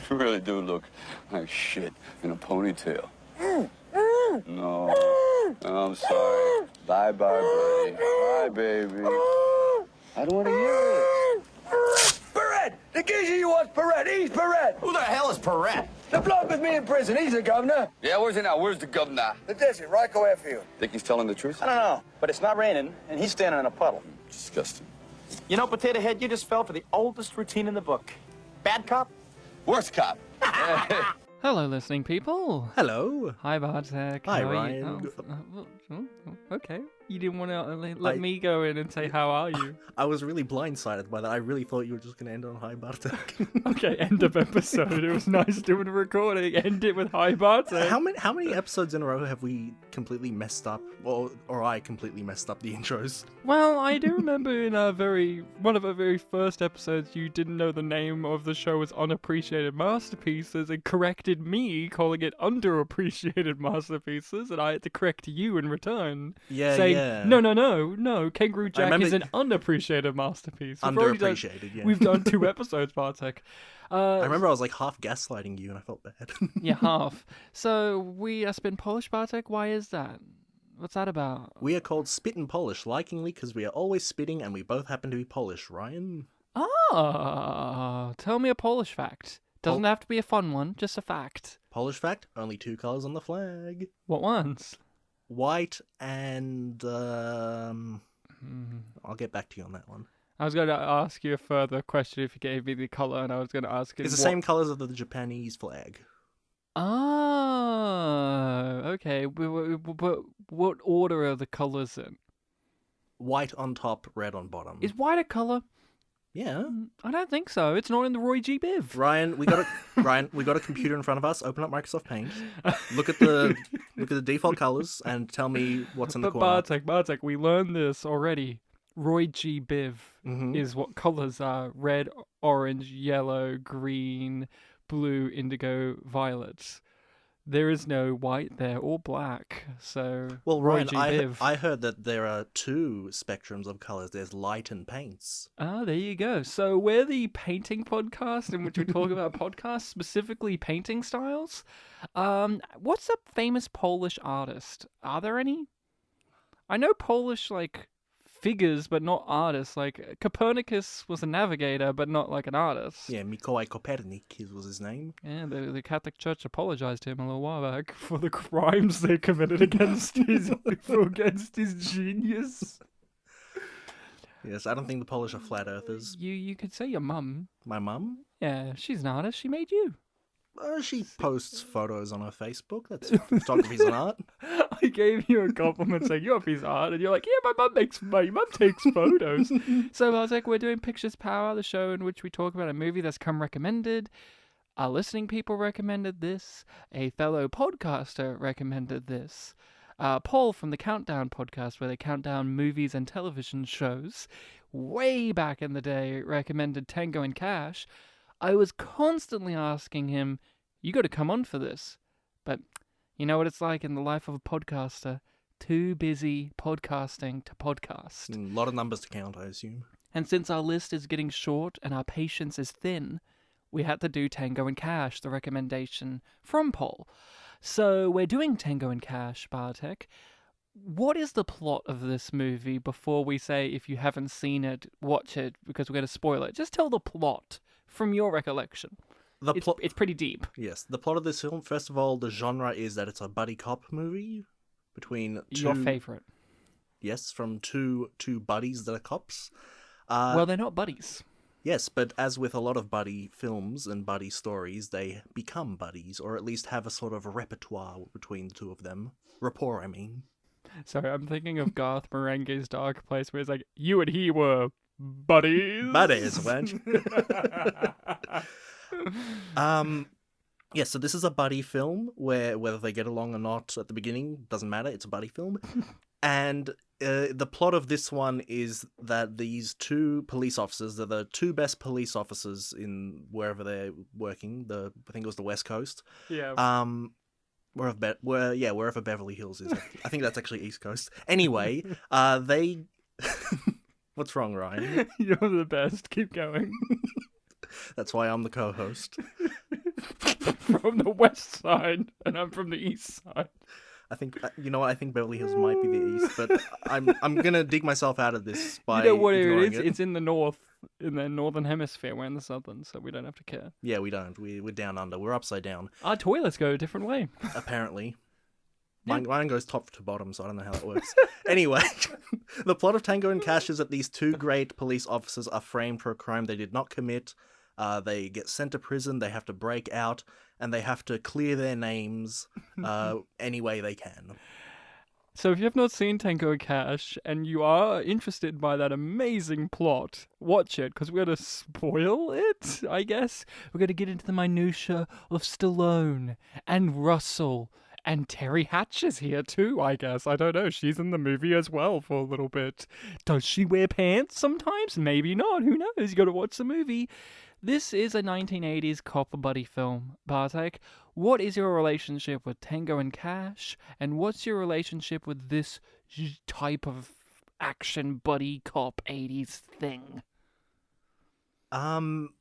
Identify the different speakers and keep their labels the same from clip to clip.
Speaker 1: You really do look like shit in a ponytail. No, I'm sorry. Bye, buddy. Bye, baby. I don't want to hear it.
Speaker 2: Perret! The geezer you want, Perret. He's Perret.
Speaker 3: Who the hell is Perret?
Speaker 2: The bloke with me in prison. He's the governor.
Speaker 1: Yeah, where's he now? Where's the governor?
Speaker 2: The desert, Ryko Airfield.
Speaker 1: Think he's telling the truth?
Speaker 3: I don't know, but it's not raining, and he's standing in a puddle.
Speaker 1: Disgusting.
Speaker 3: You know, Potato Head, you just fell for the oldest routine in the book. Bad cop?
Speaker 1: Worst cop.
Speaker 4: Hello, listening people.
Speaker 5: Hello.
Speaker 4: Hi, Bartek.
Speaker 5: Hi,
Speaker 4: How are
Speaker 5: Ryan.
Speaker 4: you? Okay. You didn't want to let me go in and say, how are you?
Speaker 5: I was really blindsided by that. I really thought you were just going to end on hi, Bartek.
Speaker 4: Okay, end of episode. It was nice doing a recording. End it with hi, Bartek.
Speaker 5: How many episodes in a row have we completely messed up, or I completely messed up the intros?
Speaker 4: Well, I do remember in one of our very first episodes, you didn't know the name of the show was Unappreciated Masterpieces and corrected me, calling it Underappreciated Masterpieces, and I had to correct you in return.
Speaker 5: Yeah,
Speaker 4: saying,
Speaker 5: yeah.
Speaker 4: No, Kangaroo Jack
Speaker 5: remember-
Speaker 4: is an unappreciated masterpiece.
Speaker 5: Underappreciated, yeah.
Speaker 4: We've done 2 episodes, Bartek.
Speaker 5: I remember I was like half gaslighting you and I felt bad.
Speaker 4: Yeah, half. So we are Spin Polish, Bartek. Why is that? What's that about?
Speaker 5: We are called Spit and Polish, likingly because we are always spitting and we both happen to be Polish, Ryan.
Speaker 4: Ah, tell me a Polish fact. Doesn't have to be a fun one, just a fact.
Speaker 5: Polish fact, only 2 colours on the flag.
Speaker 4: What ones?
Speaker 5: White and, I'll get back to you on that one.
Speaker 4: I was going to ask you a further question if you gave me the colour, and I was going to ask you...
Speaker 5: It's the same colours of the Japanese flag.
Speaker 4: Ah, okay. But what order are the colours in?
Speaker 5: White on top, red on bottom.
Speaker 4: Is white a colour?
Speaker 5: Yeah.
Speaker 4: I don't think so. It's not in the Roy G. Biv.
Speaker 5: Ryan, we got a computer in front of us. Open up Microsoft Paint. Look at the default colors and tell me what's in the corner.
Speaker 4: Bartek, we learned this already. Roy G. Biv is what colors are: red, orange, yellow, green, blue, indigo, violet. There is no white there or black. So,
Speaker 5: well,
Speaker 4: Roy
Speaker 5: Ryan,
Speaker 4: G. Biv.
Speaker 5: I heard that there are 2 spectrums of colors. There's light and paints.
Speaker 4: Ah, there you go. So we're the painting podcast in which we talk about podcasts, specifically painting styles. What's a famous Polish artist? Are there any? I know Polish, figures, but not artists. Like, Copernicus was a navigator, but not like an artist.
Speaker 5: Yeah, Mikołaj Kopernik was his name.
Speaker 4: Yeah, the Catholic Church apologized to him a little while back for the crimes they committed against his genius.
Speaker 5: Yes, I don't think the Polish are flat earthers.
Speaker 4: You could say your mum.
Speaker 5: My mum?
Speaker 4: Yeah, she's an artist. She made you.
Speaker 5: She posts photos on her Facebook. That's photography's an art.
Speaker 4: I gave you a compliment saying you're a piece of art, and you're like, yeah, my mum takes photos. So I was like, we're doing Pictures Powwow, the show in which we talk about a movie that's come recommended. Our listening people recommended this. A fellow podcaster recommended this. Paul from the Countdown podcast, where they count down movies and television shows, way back in the day, recommended Tango and Cash. I was constantly asking him, you got to come on for this. But you know what it's like in the life of a podcaster? Too busy podcasting to podcast.
Speaker 5: A lot of numbers to count, I assume.
Speaker 4: And since our list is getting short and our patience is thin, we had to do Tango and Cash, the recommendation from Paul. So we're doing Tango and Cash, Bartek. What is the plot of this movie before we say, if you haven't seen it, watch it, because we're going to spoil it? Just tell the plot from your recollection. It's pretty deep.
Speaker 5: Yes, the plot of this film, first of all, the genre is that it's a buddy cop movie between 2...
Speaker 4: Your favourite.
Speaker 5: Yes, from two buddies that are cops.
Speaker 4: Well, they're not buddies.
Speaker 5: Yes, but as with a lot of buddy films and buddy stories, they become buddies, or at least have a sort of repertoire between the 2 of them. Rapport, I mean.
Speaker 4: Sorry, I'm thinking of Garth Marenghi's Dark Place, where it's like, you and he were buddies.
Speaker 5: Buddies, wench. Yeah, so this is a buddy film where whether they get along or not at the beginning doesn't matter. It's a buddy film. And the plot of this one is that these 2 police officers, they're the 2 best police officers in wherever they're working. I think it was the West Coast.
Speaker 4: Yeah.
Speaker 5: Wherever Beverly Hills is. I think that's actually East Coast. Anyway, they... What's wrong, Ryan?
Speaker 4: You're the best. Keep going.
Speaker 5: That's why I'm the co-host.
Speaker 4: from the west side, and I'm from the east side.
Speaker 5: I think you know what? I think Beverly Hills might be the east, but I'm gonna dig myself out of this by
Speaker 4: You know what it
Speaker 5: ignoring
Speaker 4: is?
Speaker 5: it.
Speaker 4: It's in the north, in the northern hemisphere. We're in the southern, so we don't have to care.
Speaker 5: Yeah, we don't. We're down under. We're upside down.
Speaker 4: Our toilets go a different way.
Speaker 5: Apparently. Mine goes top to bottom, so I don't know how that works. Anyway, the plot of Tango and Cash is that these two great police officers are framed for a crime they did not commit. They get sent to prison, they have to break out, and they have to clear their names any way they can.
Speaker 4: So if you have not seen Tango and Cash, and you are interested by that amazing plot, watch it, because we're going to spoil it, I guess. We're going to get into the minutiae of Stallone and Russell. And Terry Hatch is here too, I guess. I don't know. She's in the movie as well for a little bit. Does she wear pants sometimes? Maybe not. Who knows? You got to watch the movie. This is a 1980s cop buddy film. Bartek, what is your relationship with Tango and Cash? And what's your relationship with this type of action buddy cop 80s thing?
Speaker 5: Tango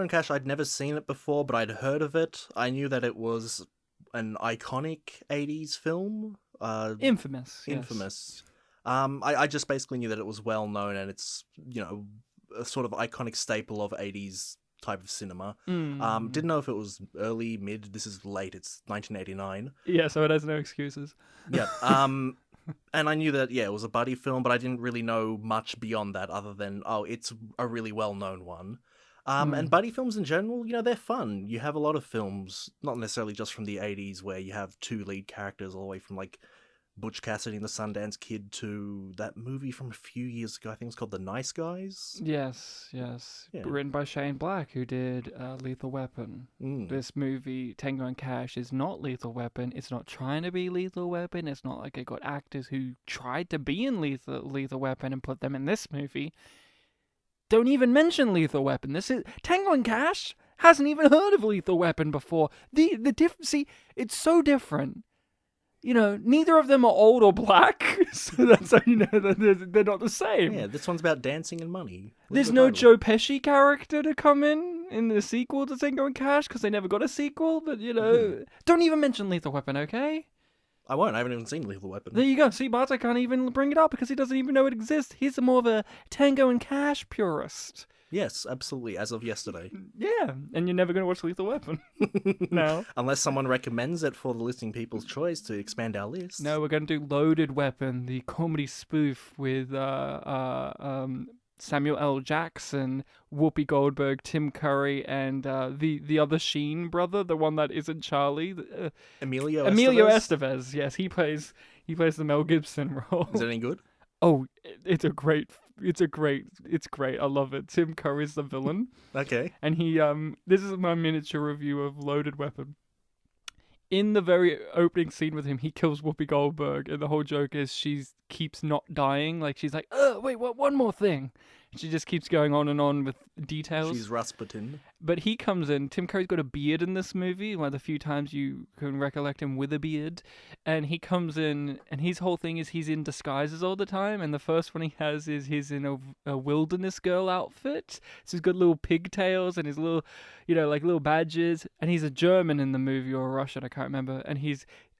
Speaker 5: and Cash, I'd never seen it before, but I'd heard of it. I knew that it was an iconic 80s film.
Speaker 4: Infamous. Yes.
Speaker 5: Infamous. I just basically knew that it was well known and it's, you know, a sort of iconic staple of 80s type of cinema. Didn't know if it was early, mid, this is late, it's 1989.
Speaker 4: Yeah, so it has no excuses.
Speaker 5: Yeah. And I knew that, yeah, it was a buddy film, but I didn't really know much beyond that other than, oh, it's a really well-known one. And buddy films in general, you know, they're fun. You have a lot of films, not necessarily just from the 80s, where you have two lead characters all the way from, like, Butch Cassidy and the Sundance Kid to that movie from a few years ago. I think it's called The Nice Guys.
Speaker 4: Yes.
Speaker 5: Yeah.
Speaker 4: Written by Shane Black, who did Lethal Weapon. This movie, Tango and Cash, is not Lethal Weapon. It's not trying to be Lethal Weapon. It's not like it got actors who tried to be in Lethal Weapon and put them in this movie. Don't even mention Lethal Weapon. This is Tango and Cash hasn't even heard of Lethal Weapon before. The difference, see, it's so different. You know, neither of them are old or black, so that's how you know that they're not the same.
Speaker 5: Yeah, this one's about dancing and money.
Speaker 4: There's no Joe Pesci character to come in the sequel to Tango and Cash because they never got a sequel. But you know, don't even mention Lethal Weapon, okay?
Speaker 5: I won't. I haven't even seen Lethal Weapon.
Speaker 4: There you go. See, Bartek can't even bring it up because he doesn't even know it exists. He's more of a Tango and Cash purist.
Speaker 5: Yes, absolutely, as of yesterday.
Speaker 4: Yeah, and you're never going to watch Lethal Weapon. No.
Speaker 5: Unless someone recommends it for the listening people's choice to expand our list.
Speaker 4: No, we're going to do Loaded Weapon, the comedy spoof with Samuel L. Jackson, Whoopi Goldberg, Tim Curry, and the other Sheen brother, the one that isn't Charlie.
Speaker 5: Emilio
Speaker 4: Estevez. Yes, he plays the Mel Gibson role.
Speaker 5: Is it any good?
Speaker 4: Oh, it's great. I love it. Tim Curry's the villain.
Speaker 5: Okay.
Speaker 4: And he this is my miniature review of Loaded Weapon. In the very opening scene with him, he kills Whoopi Goldberg, and the whole joke is she keeps not dying. Like, she's like, wait, what? One more thing. She just keeps going on and on with details.
Speaker 5: She's Rasputin.
Speaker 4: But he comes in. Tim Curry's got a beard in this movie, one of the few times you can recollect him with a beard. And he comes in, and his whole thing is he's in disguises all the time. And the first one he has is he's in a wilderness girl outfit. So he's got little pigtails and his little, like little badges. And he's a German in the movie, or a Russian, I can't remember.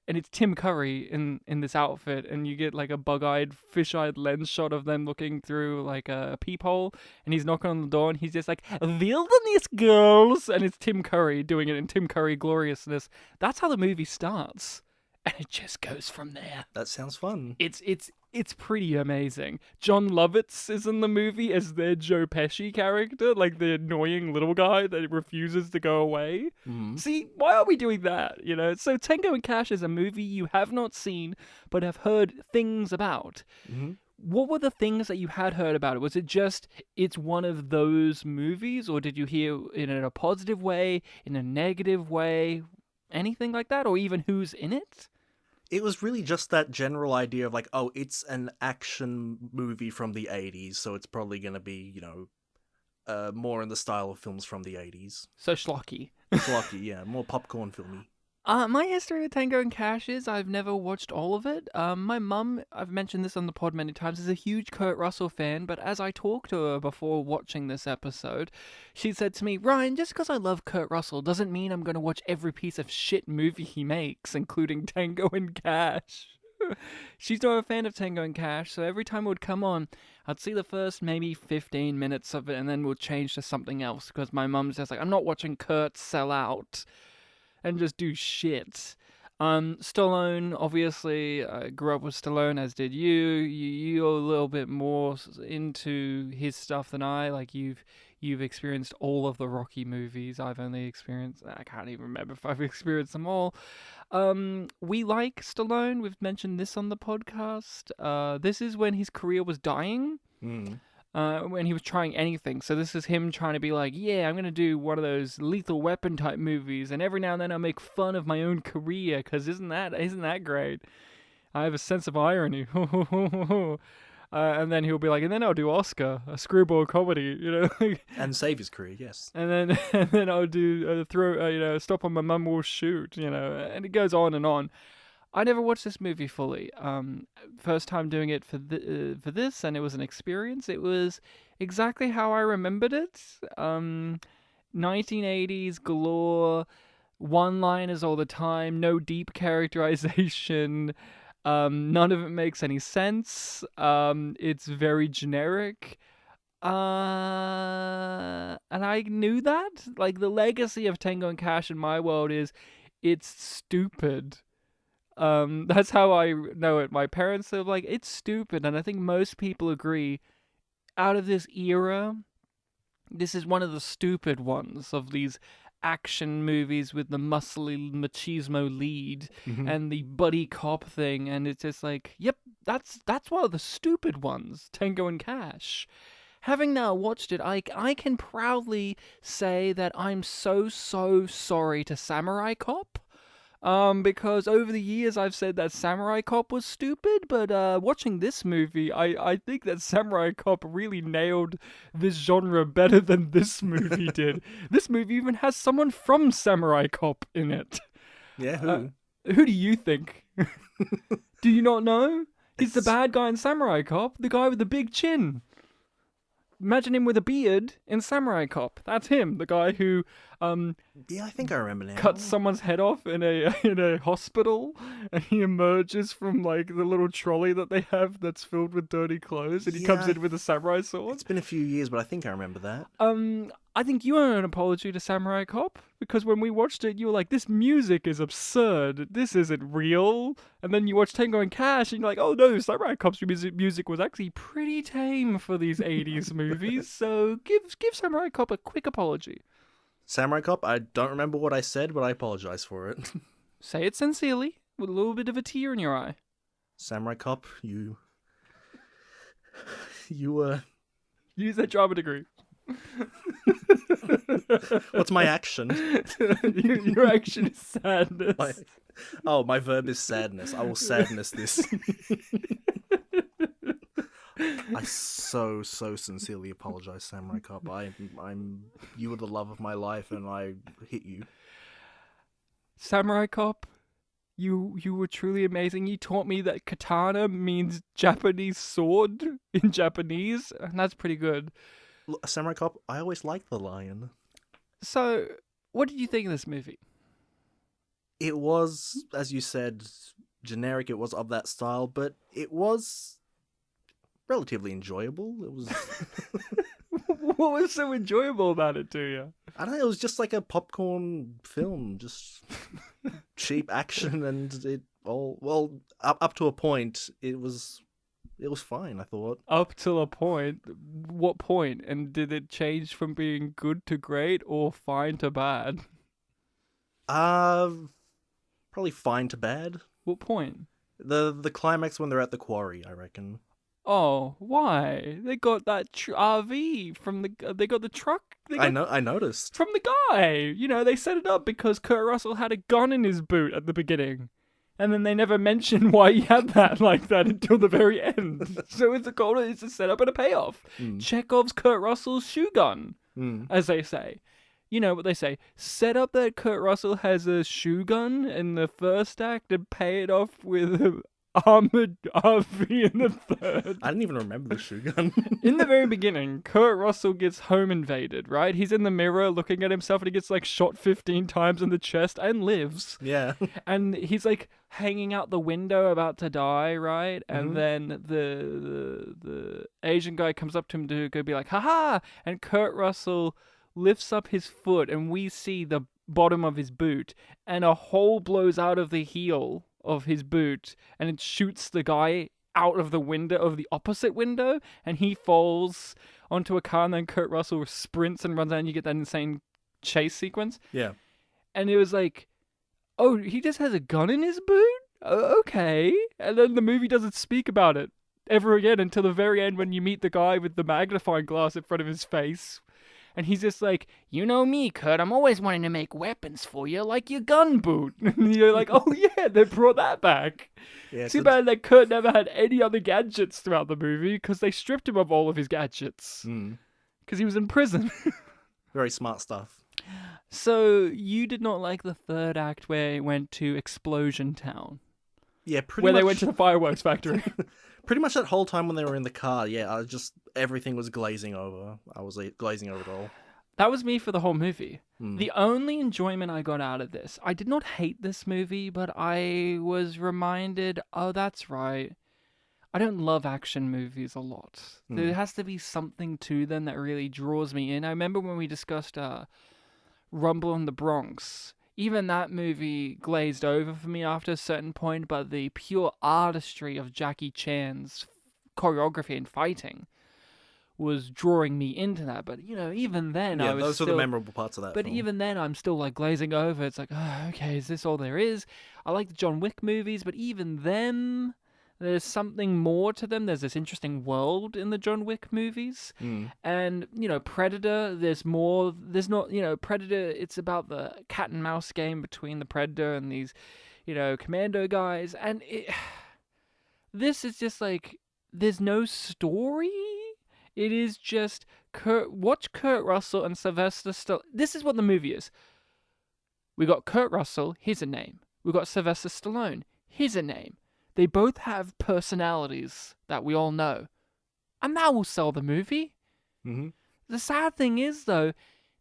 Speaker 4: And it's Tim Curry in this outfit, and you get like a bug-eyed, fish-eyed lens shot of them looking through like a peephole, and he's knocking on the door, and he's just like, "Wilderness girls," and it's Tim Curry doing it in Tim Curry gloriousness. That's how the movie starts, and it just goes from there.
Speaker 5: That sounds fun.
Speaker 4: It's pretty amazing. John Lovitz is in the movie as their Joe Pesci character, like the annoying little guy that refuses to go away. See, why are we doing that? So Tango and Cash is a movie you have not seen, but have heard things about. What were the things that you had heard about it? Was it just, it's one of those movies, or did you hear it in a positive way, in a negative way, anything like that, or even who's in it?
Speaker 5: It was really just that general idea of like, oh, it's an action movie from the 80s, so it's probably going to be, more in the style of films from the 80s.
Speaker 4: So schlocky.
Speaker 5: Schlocky, yeah, more popcorn filmy.
Speaker 4: My history with Tango and Cash is I've never watched all of it. My mum, I've mentioned this on the pod many times, is a huge Kurt Russell fan, but as I talked to her before watching this episode, she said to me, Ryan, just because I love Kurt Russell doesn't mean I'm going to watch every piece of shit movie he makes, including Tango and Cash. She's not a fan of Tango and Cash, so every time it would come on, I'd see the first maybe 15 minutes of it, and then we'll change to something else, because my mum's just like, I'm not watching Kurt sell out and just do shit. Stallone, obviously, I grew up with Stallone, as did you. You're a little bit more into his stuff than I. Like, you've experienced all of the Rocky movies. I've only experienced, I can't even remember if I've experienced them all. We like Stallone. We've mentioned this on the podcast. This is when his career was dying. When he was trying anything. So this is him trying to be like, yeah, I'm going to do one of those Lethal Weapon type movies, and every now and then I'll make fun of my own career, because isn't that great? I have a sense of irony. And then he'll be like, and then I'll do Oscar, a screwball comedy, you know.
Speaker 5: And save his career, yes.
Speaker 4: And then I'll do Stop on My Mum Will Shoot, you know, and it goes on and on. I never watched this movie fully. First time doing it for this, and it was an experience. It was exactly how I remembered it. 1980s galore, one-liners all the time, no deep characterization. None of it makes any sense. It's very generic. And I knew that. Like, the legacy of Tango and Cash in my world is it's stupid. That's how I know it. My parents are like, it's stupid, and I think most people agree. Out of this era, this is one of the stupid ones of these action movies with the muscly machismo lead and the buddy cop thing, and it's just like, yep, that's one of the stupid ones, Tango and Cash. Having now watched it, I can proudly say that I'm so sorry to Samurai Cop. Because over the years I've said that Samurai Cop was stupid, but watching this movie, I think that Samurai Cop really nailed this genre better than this movie did. This movie even has someone from Samurai Cop in it.
Speaker 5: Yeah, who?
Speaker 4: Who do you think? Do you not know? He's the bad guy in Samurai Cop, the guy with the big chin. Imagine him with a beard in Samurai Cop. That's him, the guy who
Speaker 5: Yeah, I think I remember now.
Speaker 4: cuts someone's head off in a hospital, and he emerges from like the little trolley that they have that's filled with dirty clothes, and he comes in with a samurai sword.
Speaker 5: It's been a few years, but I think I remember that.
Speaker 4: I think you owe an apology to Samurai Cop, because when we watched it, you were like, this music is absurd. This isn't real. And then you watch Tango and Cash, and you're like, oh no, Samurai Cop's music was actually pretty tame for these 80s movies. So give Samurai Cop a quick apology.
Speaker 5: Samurai Cop, I don't remember what I said, but I apologize for it.
Speaker 4: Say it sincerely, with a little bit of a tear in your eye.
Speaker 5: Samurai Cop, you
Speaker 4: Use that drama degree.
Speaker 5: What's my action?
Speaker 4: Your action is sadness.
Speaker 5: My verb is sadness. I will sadness this. I so sincerely apologize, Samurai Cop. You were the love of my life, and I hit you.
Speaker 4: Samurai Cop, you were truly amazing. You taught me that katana means Japanese sword in Japanese, and that's pretty good.
Speaker 5: Look, Samurai Cop, I always liked the lion.
Speaker 4: So, what did you think of this movie?
Speaker 5: It was, as you said, generic. It was of that style, but it was relatively enjoyable. It was...
Speaker 4: What was so enjoyable about it to you?
Speaker 5: I don't know, it was just like a popcorn film, just cheap action, and it all, well, up to a point, it was fine, I thought.
Speaker 4: Up till a point? What point? And did it change from being good to great or fine to bad?
Speaker 5: Probably fine to bad.
Speaker 4: What point?
Speaker 5: The climax when they're at the quarry, I reckon.
Speaker 4: Oh, why? They got that RV from they got the truck.
Speaker 5: I noticed.
Speaker 4: From the guy. You know, they set it up because Kurt Russell had a gun in his boot at the beginning. And then they never mention why he had that like that until the very end. So it's a setup and a payoff. Chekhov's Kurt Russell's shoe gun, as they say. you know what they say, set up that Kurt Russell has a shoe gun in the first act and pay it off with an armored RV in the third.
Speaker 5: I didn't even remember the shoe gun.
Speaker 4: In the very beginning, Kurt Russell gets home invaded, right? He's in the mirror looking at himself and he gets like shot 15 times in the chest and lives.
Speaker 5: Yeah.
Speaker 4: And he's like hanging out the window about to die, right? And then the Asian guy comes up to him to go be like, haha! And Kurt Russell lifts up his foot and we see the bottom of his boot and a hole blows out of the heel of his boot and it shoots the guy out of the window of the opposite window and he falls onto a car and then Kurt Russell sprints and runs out and you get that insane chase sequence.
Speaker 5: Yeah.
Speaker 4: And it was like, oh, he just has a gun in his boot? Okay. And then the movie doesn't speak about it ever again until the very end when you meet the guy with the magnifying glass in front of his face. And he's just like, you know me, Kurt, I'm always wanting to make weapons for you, like your gun boot. And you're like, oh yeah, they brought that back.
Speaker 5: Yeah,
Speaker 4: Too bad that Kurt never had any other gadgets throughout the movie, because they stripped him of all of his gadgets. Because he was in prison.
Speaker 5: Very smart stuff.
Speaker 4: So, you did not like the third act where it went to Explosion Town?
Speaker 5: Yeah, pretty
Speaker 4: where
Speaker 5: much.
Speaker 4: They went to the fireworks factory.
Speaker 5: Pretty much that whole time when they were in the car, yeah, everything was glazing over. I was glazing over it all.
Speaker 4: That was me for the whole movie. The only enjoyment I got out of this, I did not hate this movie, but I was reminded, oh, that's right. I don't love action movies a lot. There has to be something to them that really draws me in. I remember when we discussed Rumble in the Bronx. Even that movie glazed over for me after a certain point, but the pure artistry of Jackie Chan's choreography and fighting was drawing me into that. But, you know, even then I was
Speaker 5: those were the memorable parts of that film.
Speaker 4: even then I'm still, like, glazing over. It's like, oh, okay, is this all there is? I like the John Wick movies, but even then, there's something more to them. There's this interesting world in the John Wick movies. And, you know, Predator, there's more. There's not, you know, Predator, it's about the cat and mouse game between the Predator and these, you know, commando guys. And this is just like, there's no story. It is just, watch Kurt Russell and Sylvester Stallone. This is what the movie is. We got Kurt Russell, here's a name. We got Sylvester Stallone, here's a name. They both have personalities that we all know. And that will sell the movie. The sad thing is, though,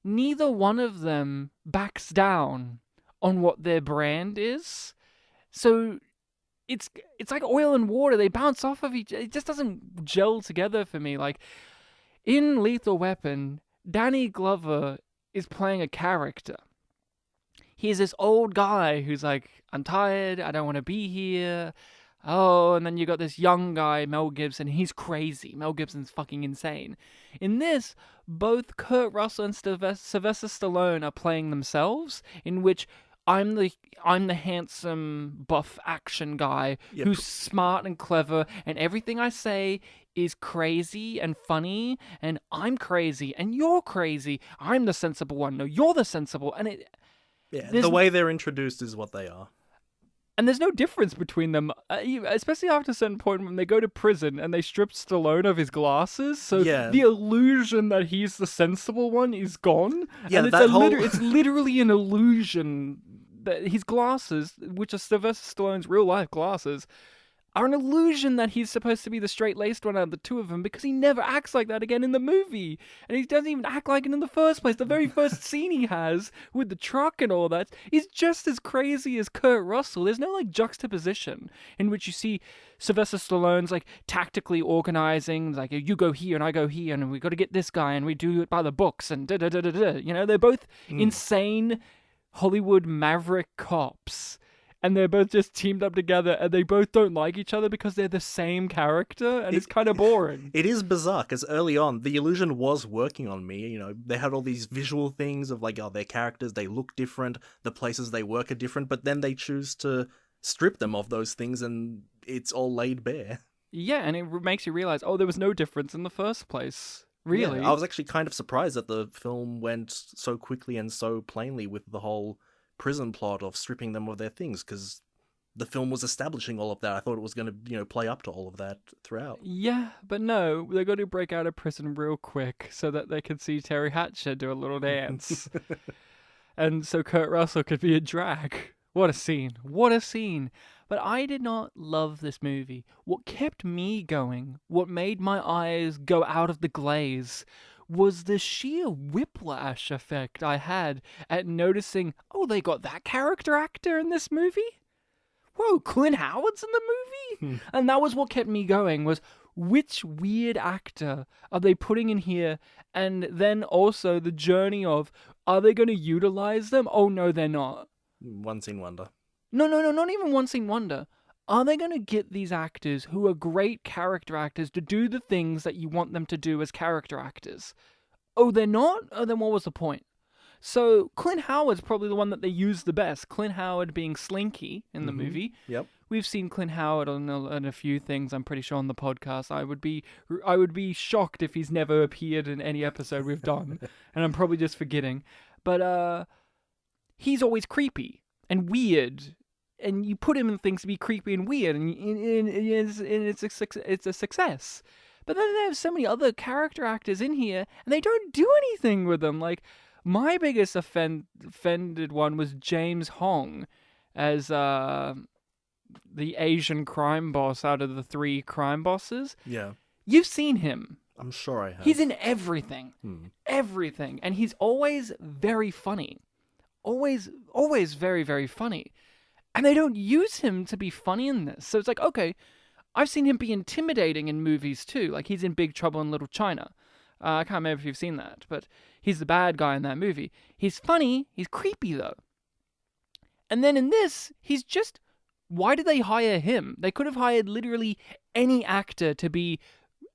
Speaker 4: neither one of them backs down on what their brand is. So it's like oil and water. They bounce off of each other. It just doesn't gel together for me. Like, in Lethal Weapon, Danny Glover is playing a character. He's this old guy who's like, I'm tired, I don't want to be here. Oh, and then you got this young guy, Mel Gibson. He's crazy. Mel Gibson's fucking insane. In this, both Kurt Russell and Sylvester Stallone are playing themselves, in which I'm the handsome, buff action guy who's smart and clever, and everything I say is crazy and funny, and I'm crazy, and you're crazy. I'm the sensible one. No, you're the sensible. And
Speaker 5: the way they're introduced is what they are.
Speaker 4: And there's no difference between them, especially after a certain point when they go to prison and they strip Stallone of his glasses. So the illusion that he's the sensible one is gone.
Speaker 5: Yeah,
Speaker 4: and it's literally an illusion that his glasses, which are Sylvester Stallone's real life glasses, are an illusion that he's supposed to be the straight-laced one out of the two of them, because he never acts like that again in the movie. And he doesn't even act like it in the first place. The very first scene he has with the truck and all that is just as crazy as Kurt Russell. There's no, like, juxtaposition in which you see Sylvester Stallone's, like, tactically organizing, like, you go here and I go here and we got to get this guy and we do it by the books and da-da-da-da-da. You know, they're both insane Hollywood maverick cops. And they're both just teamed up together, and they both don't like each other because they're the same character, and it's kind of boring.
Speaker 5: It is bizarre, because early on, the illusion was working on me. You know, they had all these visual things of, like, oh, their characters, they look different, the places they work are different, but then they choose to strip them of those things, and it's all laid bare.
Speaker 4: Yeah, and it makes you realize, oh, there was no difference in the first place. Really?
Speaker 5: Yeah, I was actually kind of surprised that the film went so quickly and so plainly with the whole prison plot of stripping them of their things, because the film was establishing all of that. I thought it was going to, play up to all of that throughout.
Speaker 4: Yeah, but no, they're going to break out of prison real quick so that they can see Terry Hatcher do a little dance. And so Kurt Russell could be a drag. What a scene. What a scene. But I did not love this movie. What kept me going, what made my eyes go out of the glaze, was the sheer whiplash effect I had at noticing, oh, they got that character actor in this movie? Whoa, Clint Howard's in the movie? And that was what kept me going, was which weird actor are they putting in here? And then also the journey of, are they going to utilize them? Oh, no, they're not.
Speaker 5: One scene wonder.
Speaker 4: No, not even one scene wonder. Are they going to get these actors who are great character actors to do the things that you want them to do as character actors? Oh, they're not? Oh, then what was the point? So Clint Howard's probably the one that they use the best. Clint Howard being Slinky in the movie.
Speaker 5: Yep.
Speaker 4: We've seen Clint Howard on a few things, I'm pretty sure, on the podcast. I would be shocked if he's never appeared in any episode we've done. And I'm probably just forgetting. But he's always creepy and weird. And you put him in things to be creepy and weird, and it's a success. But then there's so many other character actors in here, and they don't do anything with them. Like, my biggest offended one was James Hong as the Asian crime boss out of the 3 crime bosses.
Speaker 5: Yeah.
Speaker 4: You've seen him.
Speaker 5: I'm sure I have.
Speaker 4: He's in everything. Everything. And he's always very funny. Always very, very funny. And they don't use him to be funny in this. So it's like, okay, I've seen him be intimidating in movies too. Like, he's in Big Trouble in Little China. I can't remember if you've seen that, but he's the bad guy in that movie. He's funny. He's creepy, though. And then in this, he's just... Why did they hire him? They could have hired literally any actor to be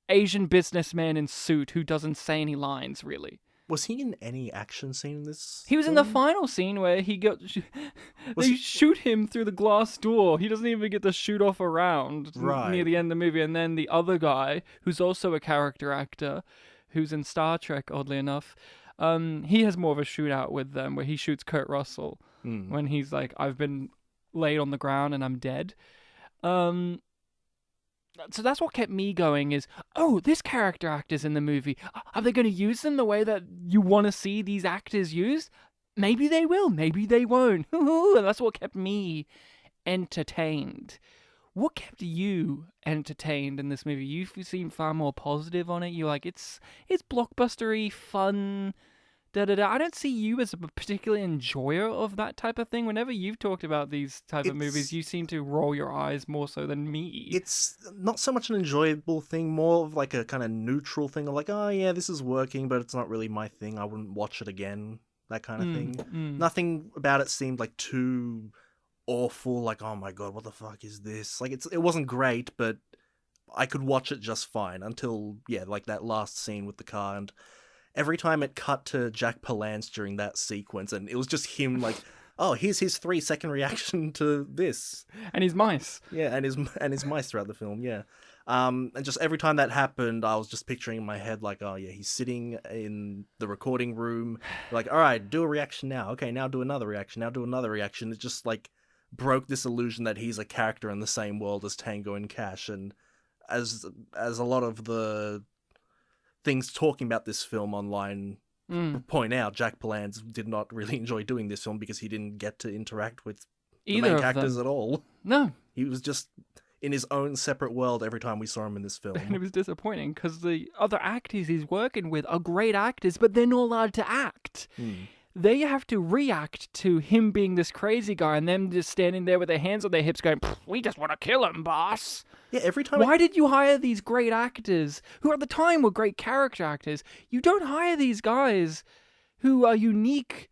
Speaker 4: Asian businessman in suit who doesn't say any lines, really.
Speaker 5: Was he in any action scene in this?
Speaker 4: He was in the final scene where they shoot him through the glass door. He doesn't even get to shoot off a round near the end of the movie. And then the other guy, who's also a character actor, who's in Star Trek, oddly enough, he has more of a shootout with them where he shoots Kurt Russell when he's like, I've been laid on the ground and I'm dead. So that's what kept me going is, oh, this character actor's in the movie. Are they going to use them the way that you want to see these actors used? Maybe they will. Maybe they won't. And that's what kept me entertained. What kept you entertained in this movie? You seem far more positive on it. You're like, it's blockbustery, fun, da-da-da. I don't see you as a particular enjoyer of that type of thing. Whenever you've talked about these type of movies, you seem to roll your eyes more so than me.
Speaker 5: It's not so much an enjoyable thing, more of like a kind of neutral thing of like, oh yeah, this is working, but it's not really my thing. I wouldn't watch it again, that kind of thing. Nothing about it seemed like too awful, like, oh my god, what the fuck is this? Like, it wasn't great, but I could watch it just fine until, yeah, like that last scene with the car, and every time it cut to Jack Palance during that sequence, and it was just him like, oh, here's his 3-second reaction to this.
Speaker 4: And his mice.
Speaker 5: Yeah, and his mice throughout the film, yeah. And just every time that happened, I was just picturing in my head like, oh yeah, he's sitting in the recording room, like, all right, do a reaction now. Okay, now do another reaction. Now do another reaction. It just like broke this illusion that he's a character in the same world as Tango and Cash. And as a lot of the things talking about this film online point out, Jack Palance did not really enjoy doing this film because he didn't get to interact with the main characters at all.
Speaker 4: No.
Speaker 5: He was just in his own separate world every time we saw him in this film.
Speaker 4: And it was disappointing because the other actors he's working with are great actors, but they're not allowed to act. They have to react to him being this crazy guy and them just standing there with their hands on their hips going, we just want to kill him, boss.
Speaker 5: Yeah, every time.
Speaker 4: Why did you hire these great actors who at the time were great character actors? You don't hire these guys who are unique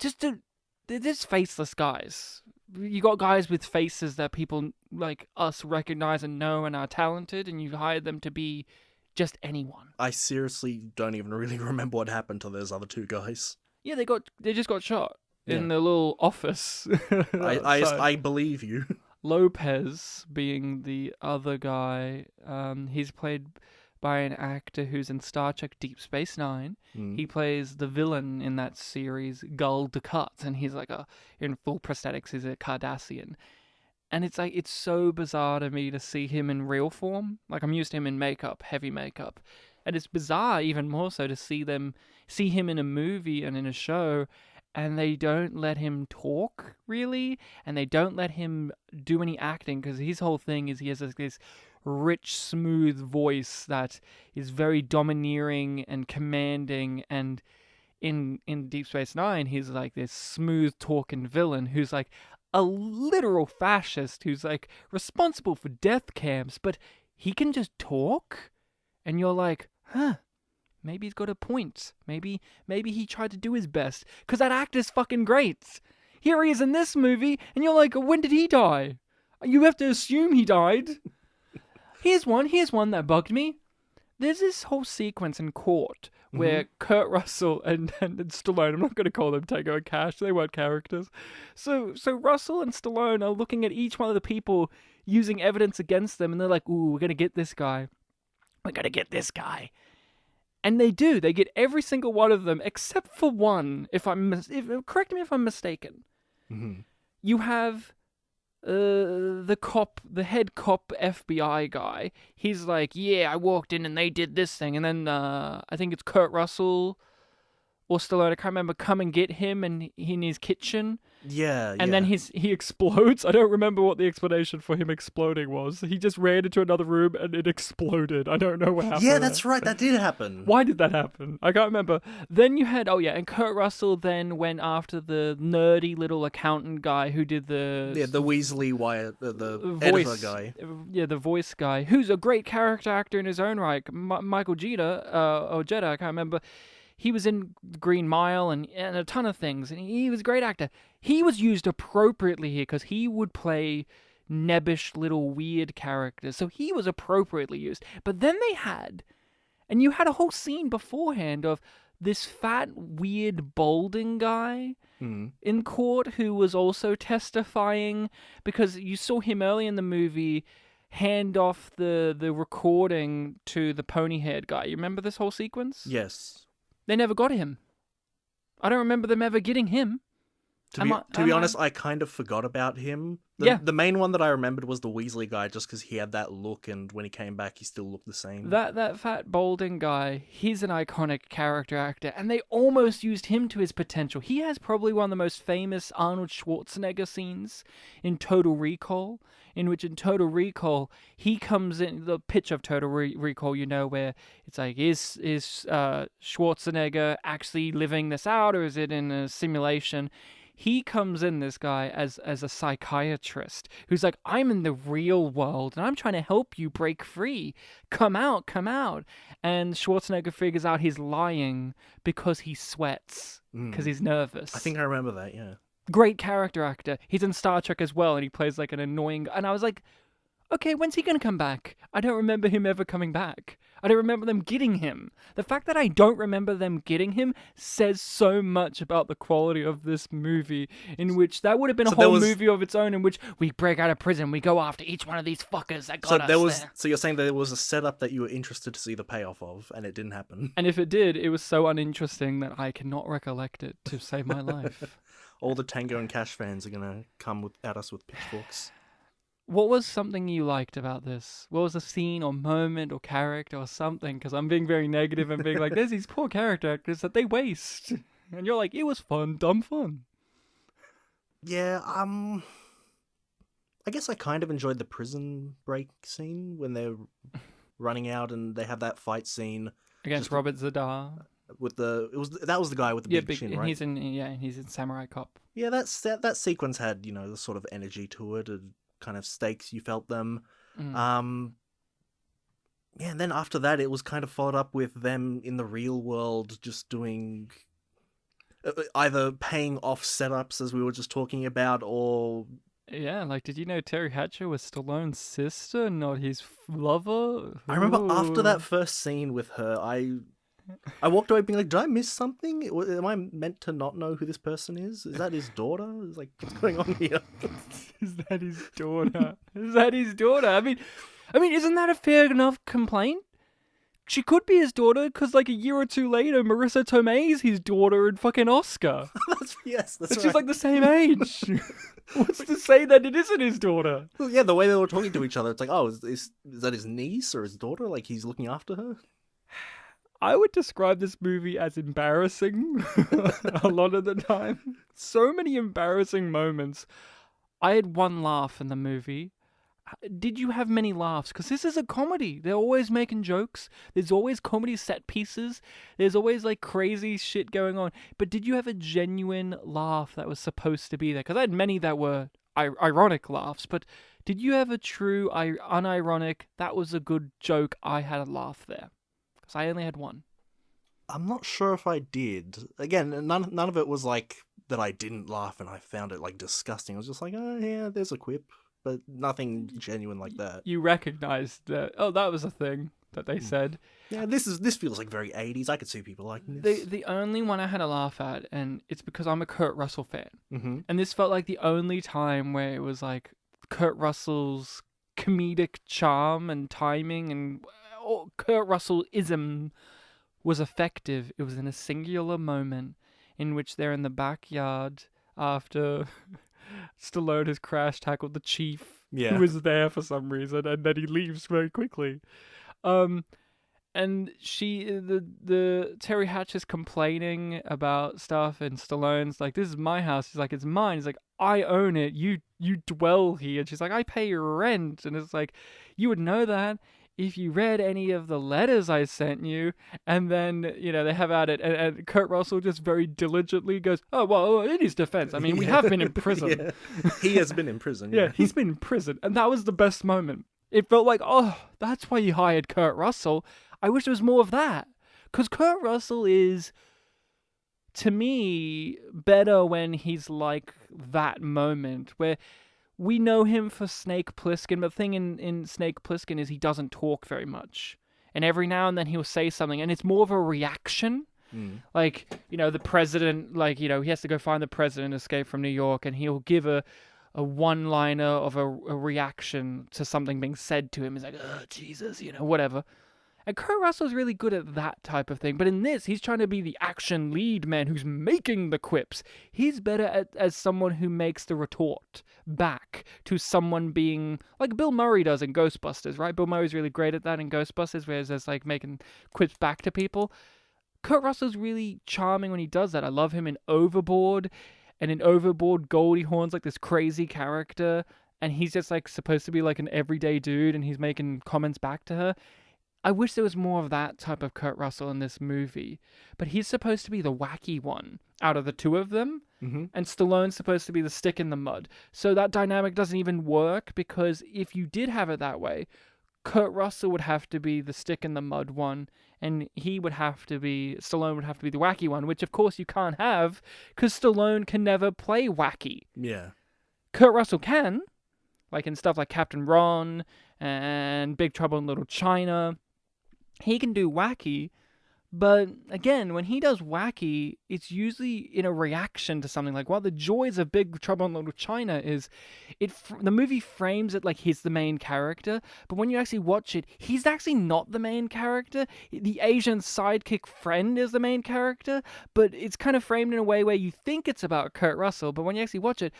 Speaker 4: they're just faceless guys. You got guys with faces that people like us recognize and know and are talented, and you hired them to be just anyone.
Speaker 5: I seriously don't even really remember what happened to those other 2 guys.
Speaker 4: Yeah, they just got shot in the little office.
Speaker 5: I believe you.
Speaker 4: Lopez being the other guy, he's played by an actor who's in Star Trek Deep Space Nine. He plays the villain in that series, Gul Dukat, and he's like in full prosthetics, he's a Cardassian. And it's like, it's so bizarre to me to see him in real form. Like, I'm used to him in makeup, heavy makeup. And it's bizarre even more so to see him in a movie and in a show, and they don't let him talk, really, and they don't let him do any acting, because his whole thing is he has this rich, smooth voice that is very domineering and commanding, and in Deep Space Nine, he's like this smooth-talking villain who's like a literal fascist who's like responsible for death camps, but he can just talk, and you're like, huh, maybe he's got a point. Maybe he tried to do his best, because that actor's fucking great. Here he is in this movie, and you're like, when did he die? You have to assume he died. Here's one that bugged me. There's this whole sequence in court where Kurt Russell and Stallone, I'm not going to call them Tango and Cash, they weren't characters. So Russell and Stallone are looking at each one of the people using evidence against them, and they're like, ooh, we're going to get this guy. We're going to get this guy. And they do. They get every single one of them, except for one, correct me if I'm mistaken.
Speaker 5: Mm-hmm.
Speaker 4: You have the head cop FBI guy. He's like, yeah, I walked in and they did this thing. And then I think it's Kurt Russell or Stallone, I can't remember, come and get him and in his kitchen.
Speaker 5: Yeah,
Speaker 4: and then he explodes. I don't remember what the explanation for him exploding was. He just ran into another room and it exploded. I don't know what happened.
Speaker 5: Yeah, that's right. That did happen.
Speaker 4: Why did that happen? I can't remember. Then you had, and Kurt Russell then went after the nerdy little accountant guy who did the
Speaker 5: Weasley Wyatt, the
Speaker 4: voice
Speaker 5: editor guy.
Speaker 4: Yeah, the voice guy, who's a great character actor in his own right. Michael Jetta, I can't remember. He was in Green Mile and a ton of things, and he was a great actor. He was used appropriately here because he would play nebbish little weird characters, so he was appropriately used. But then you had a whole scene beforehand of this fat, weird, balding guy in court who was also testifying, because you saw him early in the movie hand off the recording to the pony-haired guy. You remember this whole sequence?
Speaker 5: Yes.
Speaker 4: They never got him. I don't remember them ever getting him.
Speaker 5: To be honest, I kind of forgot about him. The main one that I remembered was the Weasley guy, just because he had that look, and when he came back, he still looked the same.
Speaker 4: That fat balding guy, he's an iconic character actor, and they almost used him to his potential. He has probably one of the most famous Arnold Schwarzenegger scenes in Total Recall, in he comes in, the pitch of Total Recall, where it's like, is Schwarzenegger actually living this out, or is it in a simulation? He comes in, this guy, as a psychiatrist who's like, I'm in the real world and I'm trying to help you break free. Come out. And Schwarzenegger figures out he's lying because he sweats, because he's nervous.
Speaker 5: I think I remember that, yeah.
Speaker 4: Great character actor. He's in Star Trek as well, and he plays like an annoying... And I was like, okay, when's he going to come back? I don't remember him ever coming back. I don't remember them getting him. The fact that I don't remember them getting him says so much about the quality of this movie, in which that would have been a whole movie of its own, in which we break out of prison, we go after each one of these fuckers that got us there.
Speaker 5: So you're saying that there was a setup that you were interested to see the payoff of, and it didn't happen.
Speaker 4: And if it did, it was so uninteresting that I cannot recollect it to save my life.
Speaker 5: All the Tango and Cash fans are going to come at us with pitchforks.
Speaker 4: What was something you liked about this? What was a scene or moment or character or something? Because I'm being very negative and being like, there's these poor character actors that they waste. And you're like, it was fun, dumb fun.
Speaker 5: Yeah, I guess I kind of enjoyed the prison break scene when they're running out and they have that fight scene.
Speaker 4: Against Robert Zadar.
Speaker 5: That was the guy with the big chin, right?
Speaker 4: He's in Samurai Cop.
Speaker 5: Yeah, that sequence had, the sort of energy to it, and kind of stakes, you felt them. And then after that it was kind of followed up with them in the real world just doing either paying off setups, as we were just talking about, or
Speaker 4: did you know Terry Hatcher was Stallone's sister, not his lover?
Speaker 5: I remember after that first scene with her, I walked away being like, did I miss something? Am I meant to not know who this person is? Is that his daughter? It's like, what's going on here?
Speaker 4: Is that his daughter? I mean, isn't that a fair enough complaint? she could be his daughter because like a year or two later, Marissa Tomei's his daughter and fucking Oscar.
Speaker 5: That's
Speaker 4: And
Speaker 5: right.
Speaker 4: she's like the same age. What's to say that it isn't his daughter?
Speaker 5: Well, yeah, the way they were talking to each other, it's like, oh, is that his niece or his daughter? Like he's looking after her.
Speaker 4: I would describe this movie as embarrassing a lot of the time. So many embarrassing moments. I had one laugh in the movie. Did you have many laughs? Because this is a comedy. They're always making jokes. There's always comedy set pieces. There's always like crazy shit going on. But did you have a genuine laugh that was supposed to be there? Because I had many that were ironic laughs. But did you have a true unironic, that was a good joke, I had a laugh there? Because I only had one.
Speaker 5: I'm not sure if I did. Again, none of it was like that I didn't laugh and I found it like disgusting. I was just like, oh yeah, there's a quip. But nothing genuine like that.
Speaker 4: You recognized that, oh, that was a thing that they said.
Speaker 5: Yeah, this feels like very 80s. I could see people liking this.
Speaker 4: The only one I had a laugh at, and it's because I'm a Kurt Russell fan.
Speaker 5: Mm-hmm.
Speaker 4: And this felt like the only time where it was like Kurt Russell's comedic charm and timing and Kurt Russell-ism was effective. It was in a singular moment in which they're in the backyard after Stallone has crash tackled the chief who was there for some reason, and then he leaves very quickly. And the Terry Hatch is complaining about stuff, and Stallone's like, "This is my house." He's like, "It's mine." He's like, "I own it. You dwell here." And she's like, "I pay your rent." And it's like, you would know that if you read any of the letters I sent you. And then, they have at it, and Kurt Russell just very diligently goes, "Oh, well, in his defense, I mean, we have been in prison."
Speaker 5: Yeah. He has been in prison.
Speaker 4: Yeah, he's been in prison. And that was the best moment. It felt like, oh, that's why you hired Kurt Russell. I wish there was more of that. Because Kurt Russell is, to me, better when he's like that moment where we know him for Snake Plissken, but the thing in Snake Plissken is he doesn't talk very much. And every now and then he'll say something, and it's more of a reaction. Like, the president, like, he has to go find the president, escape from New York, and he'll give a one-liner of a reaction to something being said to him. He's like, "Oh, Jesus," whatever. And Kurt Russell's really good at that type of thing. But in this, he's trying to be the action lead man who's making the quips. He's better as someone who makes the retort back to someone being like Bill Murray does in Ghostbusters, right? Bill Murray's really great at that in Ghostbusters, where there's like making quips back to people. Kurt Russell's really charming when he does that. I love him in Overboard. And in Overboard, Goldie Hawn's like this crazy character. And he's just like supposed to be like an everyday dude, and he's making comments back to her. I wish there was more of that type of Kurt Russell in this movie. But he's supposed to be the wacky one out of the two of them. Mm-hmm. And Stallone's supposed to be the stick in the mud. So that dynamic doesn't even work, because if you did have it that way, Kurt Russell would have to be the stick in the mud one, and Stallone would have to be the wacky one, which of course you can't have, because Stallone can never play wacky.
Speaker 5: Yeah.
Speaker 4: Kurt Russell can, like in stuff like Captain Ron and Big Trouble in Little China. He can do wacky, but again, when he does wacky, it's usually in a reaction to something. Like, one of the joys of Big Trouble in Little China is the movie frames it like he's the main character, but when you actually watch it, he's actually not the main character. The Asian sidekick friend is the main character, but it's kind of framed in a way where you think it's about Kurt Russell, but when you actually watch it,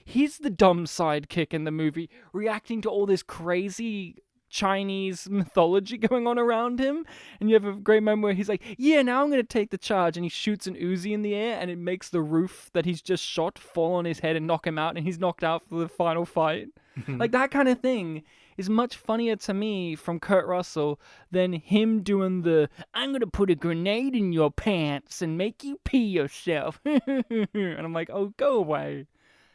Speaker 4: he's the dumb sidekick in the movie, reacting to all this crazy Chinese mythology going on around him. And you have a great moment where he's like, "Yeah, now I'm going to take the charge," and he shoots an Uzi in the air, and it makes the roof that he's just shot fall on his head and knock him out, and he's knocked out for the final fight. Like, that kind of thing is much funnier to me from Kurt Russell than him doing the, "I'm going to put a grenade in your pants and make you pee yourself." And I'm like, oh, go away.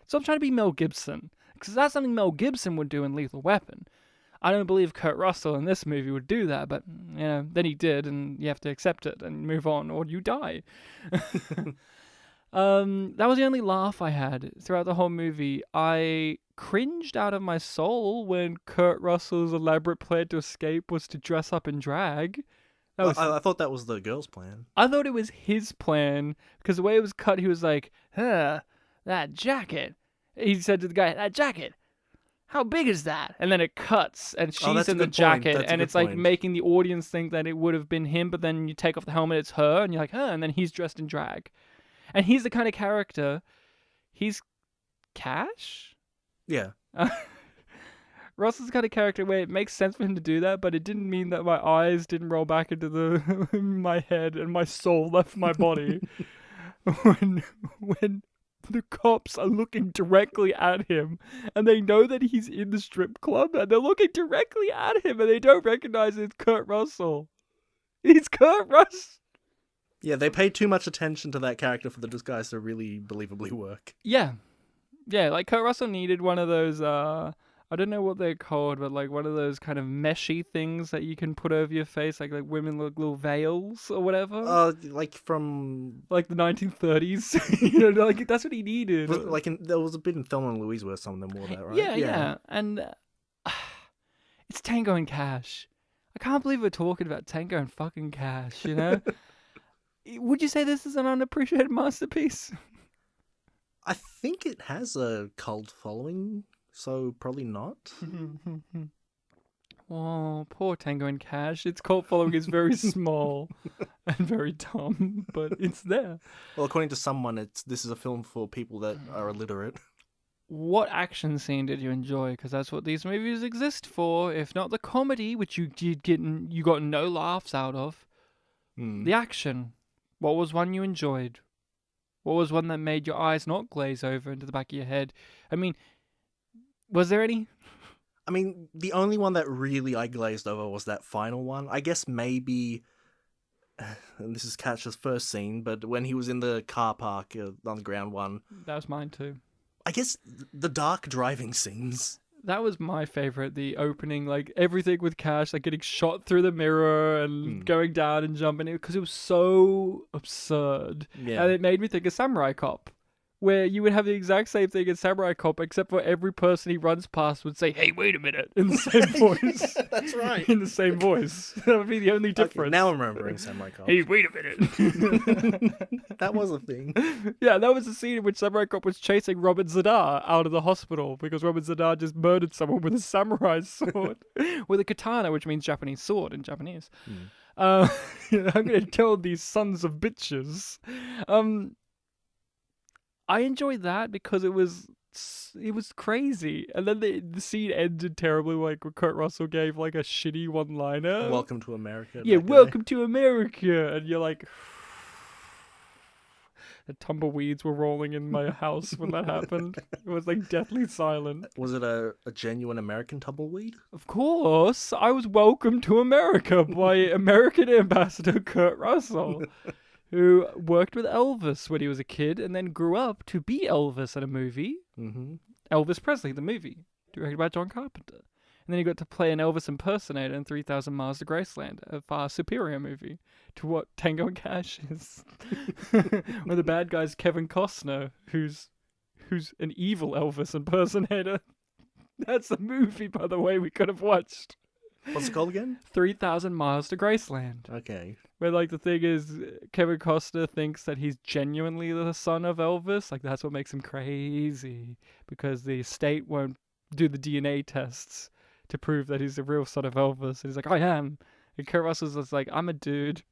Speaker 4: So I'm trying to be Mel Gibson, because that's something Mel Gibson would do in Lethal Weapon. I don't believe Kurt Russell in this movie would do that, but then he did, and you have to accept it and move on, or you die. That was the only laugh I had throughout the whole movie. I cringed out of my soul when Kurt Russell's elaborate plan to escape was to dress up in drag.
Speaker 5: I thought that was the girl's plan.
Speaker 4: I thought it was his plan, because the way it was cut, he was like, "Huh, that jacket." He said to the guy, "That jacket." how big is that? And then it cuts, and she's
Speaker 5: that's a
Speaker 4: in the
Speaker 5: good point.
Speaker 4: jacket,
Speaker 5: That's a
Speaker 4: and
Speaker 5: good
Speaker 4: it's like
Speaker 5: point.
Speaker 4: making the audience think that it would have been him, but then you take off the helmet, it's her, and you're like, huh, and then he's dressed in drag. And he's the kind of character, he's Cash?
Speaker 5: Yeah.
Speaker 4: Russell's the kind of character where it makes sense for him to do that, but it didn't mean that my eyes didn't roll back into my head and my soul left my body when the cops are looking directly at him and they know that he's in the strip club and they're looking directly at him and they don't recognize it's Kurt Russell. He's Kurt Russell.
Speaker 5: Yeah, they paid too much attention to that character for the disguise to really believably work.
Speaker 4: Yeah, like Kurt Russell needed one of those I don't know what they're called, but like one of those kind of meshy things that you can put over your face, like women look little veils or whatever.
Speaker 5: Like from
Speaker 4: Like the 1930s, like that's what he needed.
Speaker 5: there was a bit in Thelma and Louise where some of them wore that, right?
Speaker 4: Yeah. And it's Tango and Cash. I can't believe we're talking about Tango and fucking Cash. Would you say this is an unappreciated masterpiece?
Speaker 5: I think it has a cult following. So probably not.
Speaker 4: Oh, poor Tango and Cash. Its cult following is very small and very dumb, but it's there.
Speaker 5: Well, according to someone, this is a film for people that are illiterate.
Speaker 4: What action scene did you enjoy? Because that's what these movies exist for. If not the comedy, which you got no laughs out of. The action. What was one you enjoyed? What was one that made your eyes not glaze over into the back of your head? I mean, was there any?
Speaker 5: I mean, the only one that really I glazed over was that final one. I guess maybe, and this is Catch's first scene, but when he was in the car park, underground one.
Speaker 4: That was mine too.
Speaker 5: I guess the dark driving scenes.
Speaker 4: That was my favorite. The opening, like everything with Cash, like getting shot through the mirror and going down and jumping, because it was so absurd.
Speaker 5: Yeah.
Speaker 4: And it made me think of Samurai Cop, where you would have the exact same thing in Samurai Cop, except for every person he runs past would say, "Hey, wait a minute," in the same voice.
Speaker 5: That's right.
Speaker 4: In the same voice. That would be the only difference.
Speaker 5: Okay, now I'm remembering Samurai Cop.
Speaker 4: Hey, wait a minute.
Speaker 5: That was a thing.
Speaker 4: Yeah, that was the scene in which Samurai Cop was chasing Robert Zadar out of the hospital because Robert Zadar just murdered someone with a samurai sword. With a katana, which means Japanese sword in Japanese. I'm going to tell these sons of bitches. I enjoyed that because it was crazy. And then the scene ended terribly, like where Kurt Russell gave like a shitty one-liner.
Speaker 5: Welcome to America.
Speaker 4: Yeah, welcome to America. And you're like... The tumbleweeds were rolling in my house when that happened. It was like deathly silent.
Speaker 5: Was it a genuine American tumbleweed?
Speaker 4: Of course, I was welcomed to America by American ambassador Kurt Russell, who worked with Elvis when he was a kid and then grew up to be Elvis in a movie.
Speaker 5: Mm-hmm.
Speaker 4: Elvis Presley, the movie, directed by John Carpenter. And then he got to play an Elvis impersonator in 3,000 Miles to Graceland, a far superior movie to what Tango and Cash is. Where the bad guy's Kevin Costner, who's an evil Elvis impersonator. That's a movie, by the way, we could have watched.
Speaker 5: What's it called again?
Speaker 4: 3,000 Miles to Graceland.
Speaker 5: Okay.
Speaker 4: Where, like, the thing is, Kevin Costner thinks that he's genuinely the son of Elvis. Like, that's what makes him crazy. Because the state won't do the DNA tests to prove that he's the real son of Elvis. And he's like, I am. And Kurt Russell's just like, I'm a dude.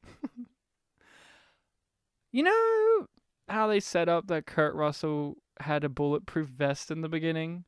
Speaker 4: You know how they set up that Kurt Russell had a bulletproof vest in the beginning?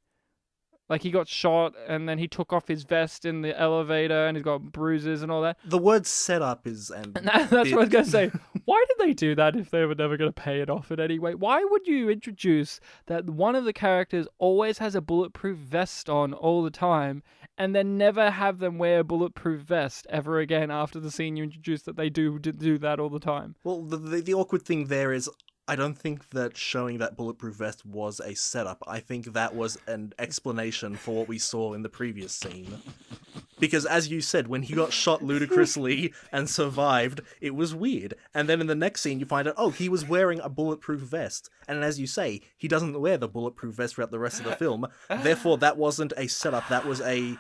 Speaker 4: Like, he got shot, and then he took off his vest in the elevator, and he's got bruises and all that.
Speaker 5: The word setup is...
Speaker 4: That's what I was going to say. Why did they do that if they were never going to pay it off in any way? Why would you introduce that one of the characters always has a bulletproof vest on all the time, and then never have them wear a bulletproof vest ever again after the scene you introduced that they do that all the time?
Speaker 5: Well, the awkward thing there is... I don't think that showing that bulletproof vest was a setup. I think that was an explanation for what we saw in the previous scene. Because as you said, when he got shot ludicrously and survived, it was weird. And then in the next scene, you find out, oh, he was wearing a bulletproof vest. And as you say, he doesn't wear the bulletproof vest throughout the rest of the film. Therefore, that wasn't a setup. That was a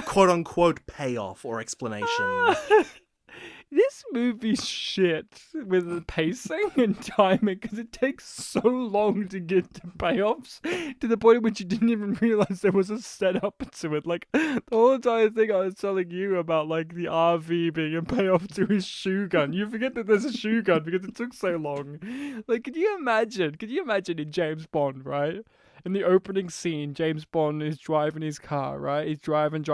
Speaker 5: quote-unquote payoff or explanation.
Speaker 4: This movie's shit with the pacing and timing because it takes so long to get to payoffs to the point at which you didn't even realize there was a setup to it. Like, the whole entire thing I was telling you about, like, the RV being a payoff to his shoe gun. You forget that there's a shoe gun because it took so long. Like, could you imagine in James Bond, right? In the opening scene, James Bond is driving his car, right? He's driving,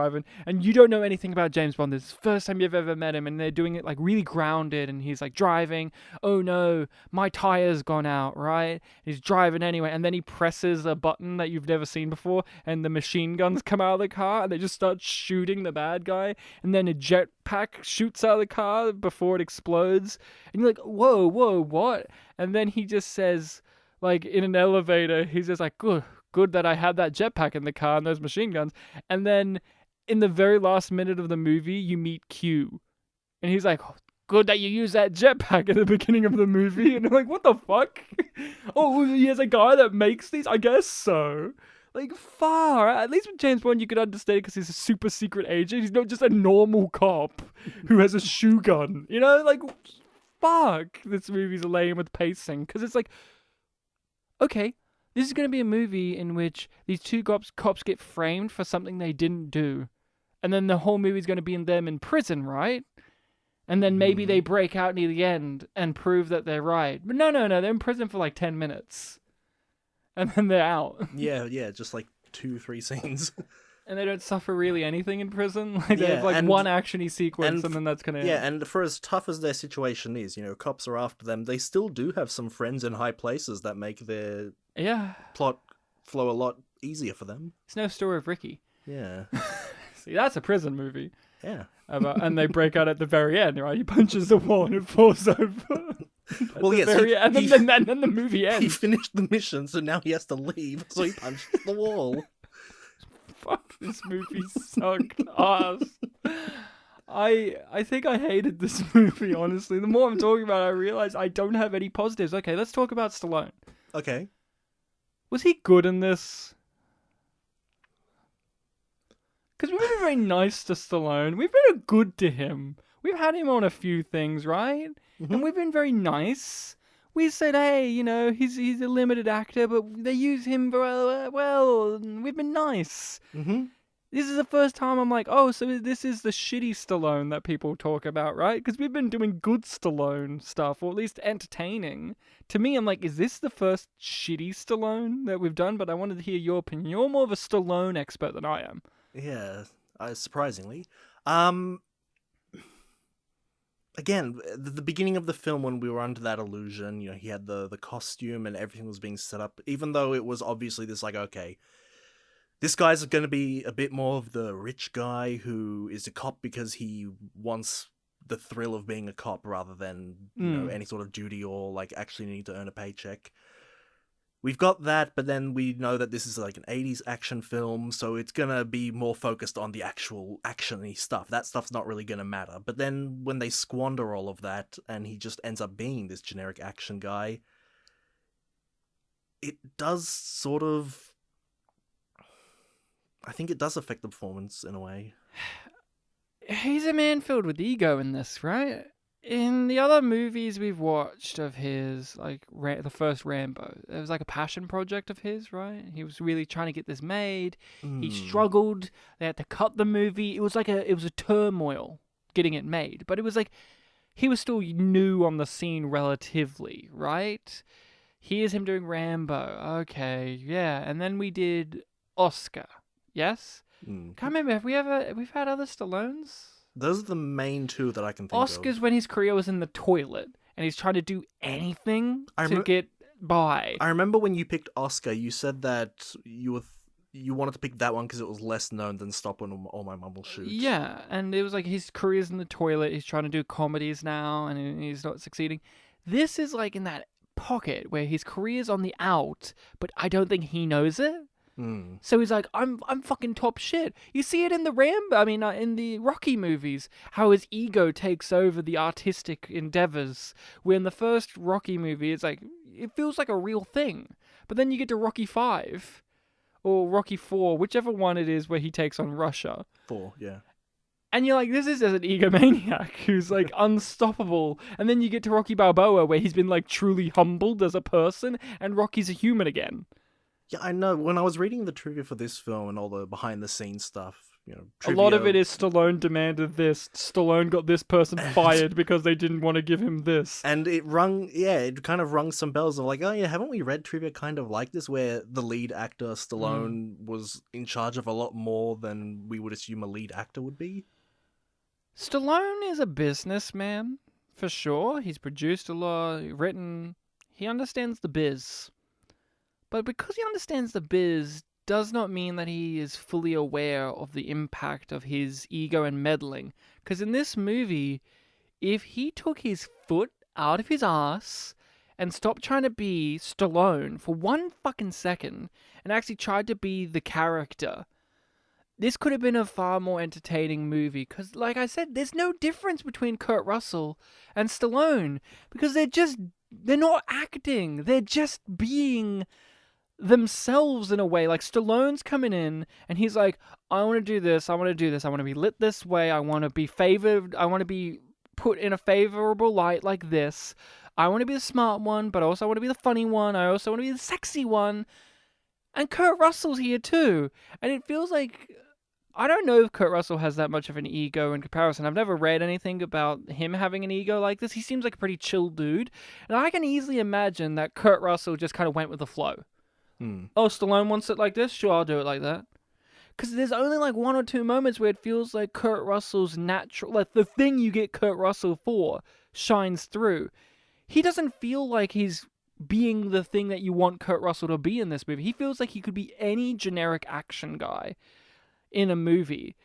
Speaker 4: and you don't know anything about James Bond. This is the first time you've ever met him, and they're doing it like really grounded, and he's like driving. Oh no, my tire's gone out, right? He's driving anyway, and then he presses a button that you've never seen before, and the machine guns come out of the car, and they just start shooting the bad guy, and then a jetpack shoots out of the car before it explodes, and you're like, whoa, what? And then he just says, like, in an elevator, he's just like, good that I had that jetpack in the car and those machine guns. And then in the very last minute of the movie, you meet Q. And he's like, good that you used that jetpack at the beginning of the movie. And I'm like, what the fuck? Oh, he has a guy that makes these? I guess so. Like, far. At least with James Bond, you could understand because he's a super secret agent. He's not just a normal cop who has a shoe gun. You know, like, fuck. This movie's lame with pacing. Because it's like, okay, this is going to be a movie in which these two cops get framed for something they didn't do. And then the whole movie's going to be in them in prison, right? And then maybe they break out near the end and prove that they're right. But no, they're in prison for like 10 minutes. And then they're out.
Speaker 5: Yeah, just like 2-3 scenes.
Speaker 4: And they don't suffer really anything in prison. Like they have like one actiony sequence and then that's gonna end.
Speaker 5: Yeah, and for as tough as their situation is, cops are after them, they still do have some friends in high places that make their plot flow a lot easier for them.
Speaker 4: It's no story of Ricky.
Speaker 5: Yeah.
Speaker 4: See, that's a prison movie.
Speaker 5: Yeah.
Speaker 4: And they break out at the very end, right? He punches the wall and it falls over.
Speaker 5: Well, yes.
Speaker 4: And then the movie ends.
Speaker 5: He finished the mission, so now he has to leave, so he punches the wall.
Speaker 4: Fuck, this movie sucked ass. I think I hated this movie, honestly. The more I'm talking about it, I realize I don't have any positives. Okay, let's talk about Stallone.
Speaker 5: Okay.
Speaker 4: Was he good in this? Because we've been very nice to Stallone. We've been good to him. We've had him on a few things, right? Mm-hmm. And we've been very nice. We said, hey, he's a limited actor, but they use him well. We've been nice. Mm-hmm. This is the first time I'm like, oh, so this is the shitty Stallone that people talk about, right? Because we've been doing good Stallone stuff, or at least entertaining. To me, I'm like, is this the first shitty Stallone that we've done? But I wanted to hear your opinion. You're more of a Stallone expert than I am.
Speaker 5: Yeah, surprisingly. Again, the beginning of the film, when we were under that illusion, he had the costume and everything was being set up, even though it was obviously this, like, okay, this guy's going to be a bit more of the rich guy who is a cop because he wants the thrill of being a cop rather than, any sort of duty or, like, actually needing to earn a paycheck. We've got that, but then we know that this is like an 80s action film, so it's going to be more focused on the actual action-y stuff. That stuff's not really going to matter. But then when they squander all of that, and he just ends up being this generic action guy, it does sort of... I think it does affect the performance in a way.
Speaker 4: He's a man filled with ego in this, right? In the other movies we've watched of his, like the first Rambo, it was like a passion project of his, right? He was really trying to get this made. He struggled. They had to cut the movie. It was a turmoil getting it made. But it was like he was still new on the scene relatively, right? Here's him doing Rambo. Okay, yeah. And then we did Oscar. Yes? Can't remember. We've had other Stallones?
Speaker 5: Those are the main two that I can think
Speaker 4: Oscar's
Speaker 5: of.
Speaker 4: when his career was in the toilet and he's trying to do anything to get by.
Speaker 5: I remember when you picked Oscar, you said that you wanted to pick that one because it was less known than Stop When All My Mumble Shoots.
Speaker 4: Yeah, and it was like his career's in the toilet. He's trying to do comedies now and he's not succeeding. This is like in that pocket where his career's on the out, but I don't think he knows it. So he's like, I'm fucking top shit. You see it in in the Rocky movies, how his ego takes over the artistic endeavors. Where in the first Rocky movie, it's like, it feels like a real thing. But then you get to Rocky 5 or Rocky 4, whichever one it is where he takes on Russia.
Speaker 5: 4, yeah.
Speaker 4: And you're like, this is just an egomaniac who's like unstoppable. And then you get to Rocky Balboa where he's been like truly humbled as a person and Rocky's a human again.
Speaker 5: Yeah, I know. When I was reading the trivia for this film and all the behind the scenes stuff,
Speaker 4: A
Speaker 5: trivia...
Speaker 4: lot of it is Stallone demanded this. Stallone got this person fired because they didn't want to give him this.
Speaker 5: And it kind of rung some bells of like, oh yeah, haven't we read trivia kind of like this, where the lead actor, Stallone, was in charge of a lot more than we would assume a lead actor would be?
Speaker 4: Stallone is a businessman, for sure. He's produced a lot, written. He understands the biz. But because he understands the biz does not mean that he is fully aware of the impact of his ego and meddling. Because in this movie, if he took his foot out of his ass and stopped trying to be Stallone for one fucking second and actually tried to be the character, this could have been a far more entertaining movie. Because, like I said, there's no difference between Kurt Russell and Stallone. Because they're not acting. They're just being themselves in a way. Like, Stallone's coming in and he's like, I want to do this, I want to do this, I want to be lit this way, I want to be favored, I want to be put in a favorable light like this, I want to be the smart one, but also I want to be the funny one, I also want to be the sexy one. And Kurt Russell's here too, and it feels like, I don't know if Kurt Russell has that much of an ego in comparison. I've never read anything about him having an ego like this. He seems like a pretty chill dude, and I can easily imagine that Kurt Russell just kind of went with the flow. Oh, Stallone wants it like this? Sure, I'll do it like that. Because there's only like one or two moments where it feels like Kurt Russell's natural, like the thing you get Kurt Russell for, shines through. He doesn't feel like he's being the thing that you want Kurt Russell to be in this movie. He feels like he could be any generic action guy in a movie.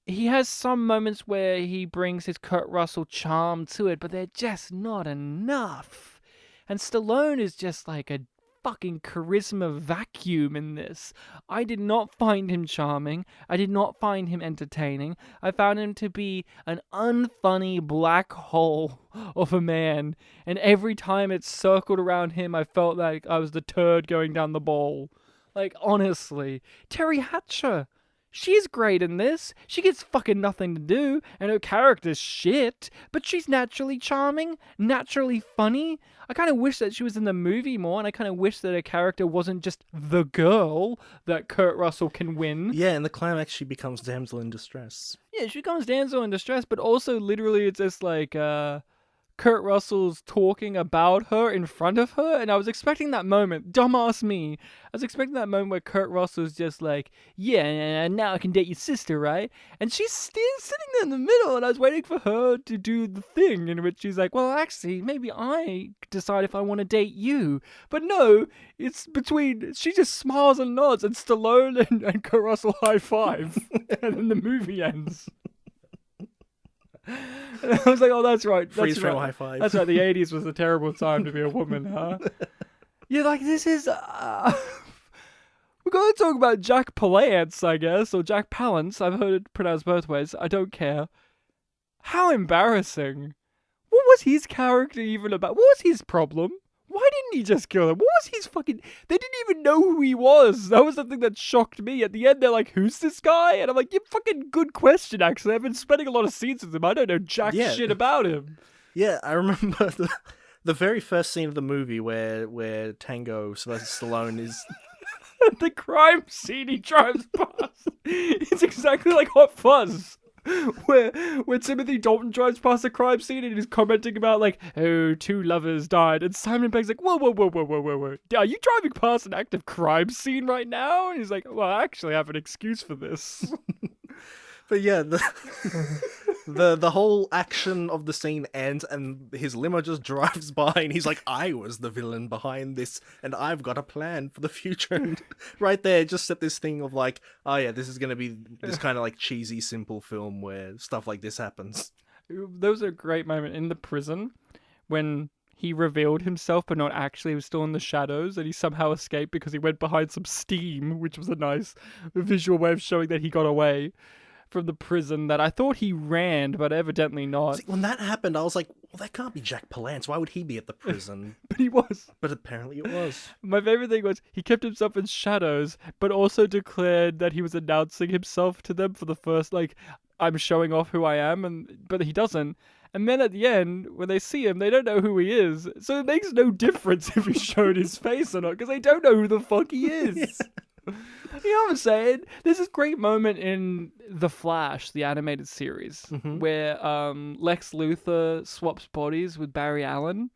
Speaker 4: He has some moments where he brings his Kurt Russell charm to it, but they're just not enough. And Stallone is just like a fucking charisma vacuum in this. I did not find him charming. I did not find him entertaining. I found him to be an unfunny black hole of a man. And every time it circled around him, I felt like I was the turd going down the bowl. Like, honestly. Terry Hatcher. She's great in this. She gets fucking nothing to do, and her character's shit, but she's naturally charming, naturally funny. I kind of wish that she was in the movie more, and I kind of wish that her character wasn't just the girl that Kurt Russell can win.
Speaker 5: Yeah, in the climax, she becomes damsel in distress.
Speaker 4: Yeah, she becomes damsel in distress, but also literally it's just like, Kurt Russell's talking about her in front of her, and I was expecting that moment, dumbass me, I was expecting that moment where Kurt Russell's just like, yeah, and now I can date your sister, right? And she's still sitting there in the middle, and I was waiting for her to do the thing in which she's like, well, actually, maybe I decide if I want to date you. But no, it's between, she just smiles and nods, and Stallone and Kurt Russell high five, and then the movie ends. And I was like, oh, that's right.
Speaker 5: Freeze frame
Speaker 4: right.
Speaker 5: high five.
Speaker 4: That's right. The 80s was a terrible time to be a woman, huh? Yeah, like, this is... We're going to talk about Jack Palance, I guess, or Jack Palance. I've heard it pronounced both ways. I don't care. How embarrassing. What was his character even about? What was his problem? Why didn't he just kill him? What was his fucking... They didn't even know who he was. That was the thing that shocked me. At the end, they're like, who's this guy? And I'm like, yeah, fucking good question, actually. I've been spending a lot of scenes with him. I don't know jack shit about him.
Speaker 5: Yeah, I remember the very first scene of the movie where Tango, Sylvester Stallone, is...
Speaker 4: The crime scene he drives past. It's exactly like Hot Fuzz. Where Timothy Dalton drives past a crime scene and he's commenting about like, oh, 2 lovers died, and Simon Pegg's like, whoa, are you driving past an active crime scene right now? And he's like, well, I actually have an excuse for this.
Speaker 5: But yeah, the whole action of the scene ends and his limo just drives by and he's like, I was the villain behind this and I've got a plan for the future. And right there, just set this thing of like, oh yeah, this is going to be this kind of like cheesy, simple film where stuff like this happens.
Speaker 4: There was a great moment in the prison when he revealed himself, but not actually. He was still in the shadows, and he somehow escaped because he went behind some steam, which was a nice visual way of showing that he got away. from the prison that I thought he ran, but evidently not.
Speaker 5: See, when that happened, I was like, well, that can't be Jack Palance. Why would he be at the prison?
Speaker 4: But he was.
Speaker 5: But apparently it was.
Speaker 4: My favorite thing was he kept himself in shadows, but also declared that he was announcing himself to them for the first, like, I'm showing off who I am, but he doesn't. And then at the end, when they see him, they don't know who he is. So it makes no difference if he showed his face or not, because they don't know who the fuck he is. You know what I'm saying? There's this great moment in The Flash, the animated series, where Lex Luthor swaps bodies with Barry Allen.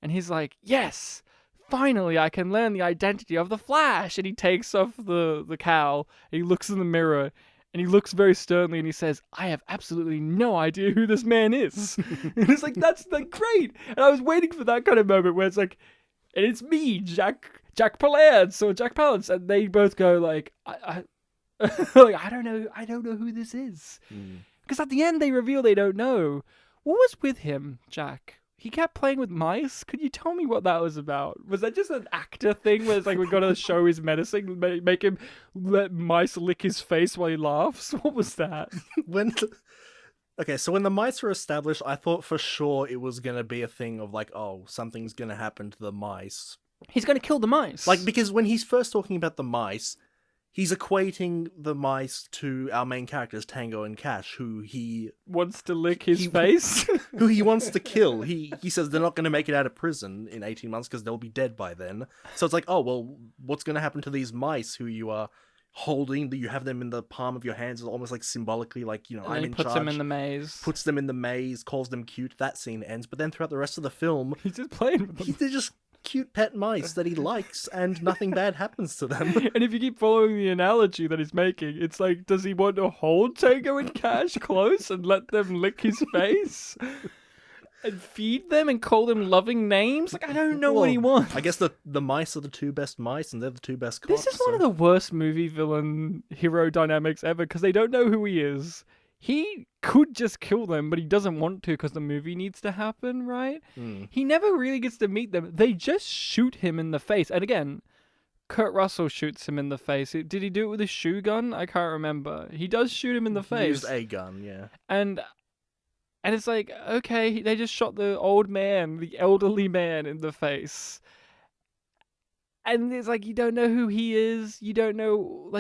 Speaker 4: And he's like, yes, finally I can learn the identity of the Flash. And he takes off the cowl, and he looks in the mirror, and he looks very sternly, and he says, I have absolutely no idea who this man is. And it's like, that's like great. And I was waiting for that kind of moment where it's like, and it's me, Jack Palance or Jack Palance, and they both go like, I like, I don't know who this is. Because at the end they reveal they don't know. What was with him, Jack? He kept playing with mice. Could you tell me what that was about? Was that just an actor thing where it's like, we've got to show his menacing, make him let mice lick his face while he laughs? What was that?
Speaker 5: Okay, so when the mice were established, I thought for sure it was going to be a thing of like, oh, something's going to happen to the mice.
Speaker 4: He's going to kill the mice.
Speaker 5: Like, because when he's first talking about the mice, he's equating the mice to our main characters, Tango and Cash, who he
Speaker 4: wants to lick his face.
Speaker 5: Who he wants to kill. He says they're not going to make it out of prison in 18 months because they'll be dead by then. So it's like, oh, well, what's going to happen to these mice who you are holding? You have them in the palm of your hands, almost like symbolically, like, you know,
Speaker 4: and
Speaker 5: I'm in charge.
Speaker 4: Puts them in the maze.
Speaker 5: Puts them in the maze, calls them cute. That scene ends. But then throughout the rest of the film,
Speaker 4: he's just playing with them.
Speaker 5: They're just cute pet mice that he likes, and nothing bad happens to them.
Speaker 4: And if you keep following the analogy that he's making, it's like, does he want to hold Tango and Cash close and let them lick his face? And feed them and call them loving names? Like, I don't know what he wants.
Speaker 5: I guess the mice are the two best mice, and they're the two best cops.
Speaker 4: This is one of the worst movie villain hero dynamics ever, because they don't know who he is. He could just kill them, but he doesn't want to because the movie needs to happen, right? He never really gets to meet them. They just shoot him in the face. And again, Kurt Russell shoots him in the face. Did he do it with a shoe gun? I can't remember. He does shoot him in the face. He
Speaker 5: used a gun, yeah.
Speaker 4: And it's like, okay, they just shot the old man, the elderly man in the face. And it's like, you don't know who he is. You don't know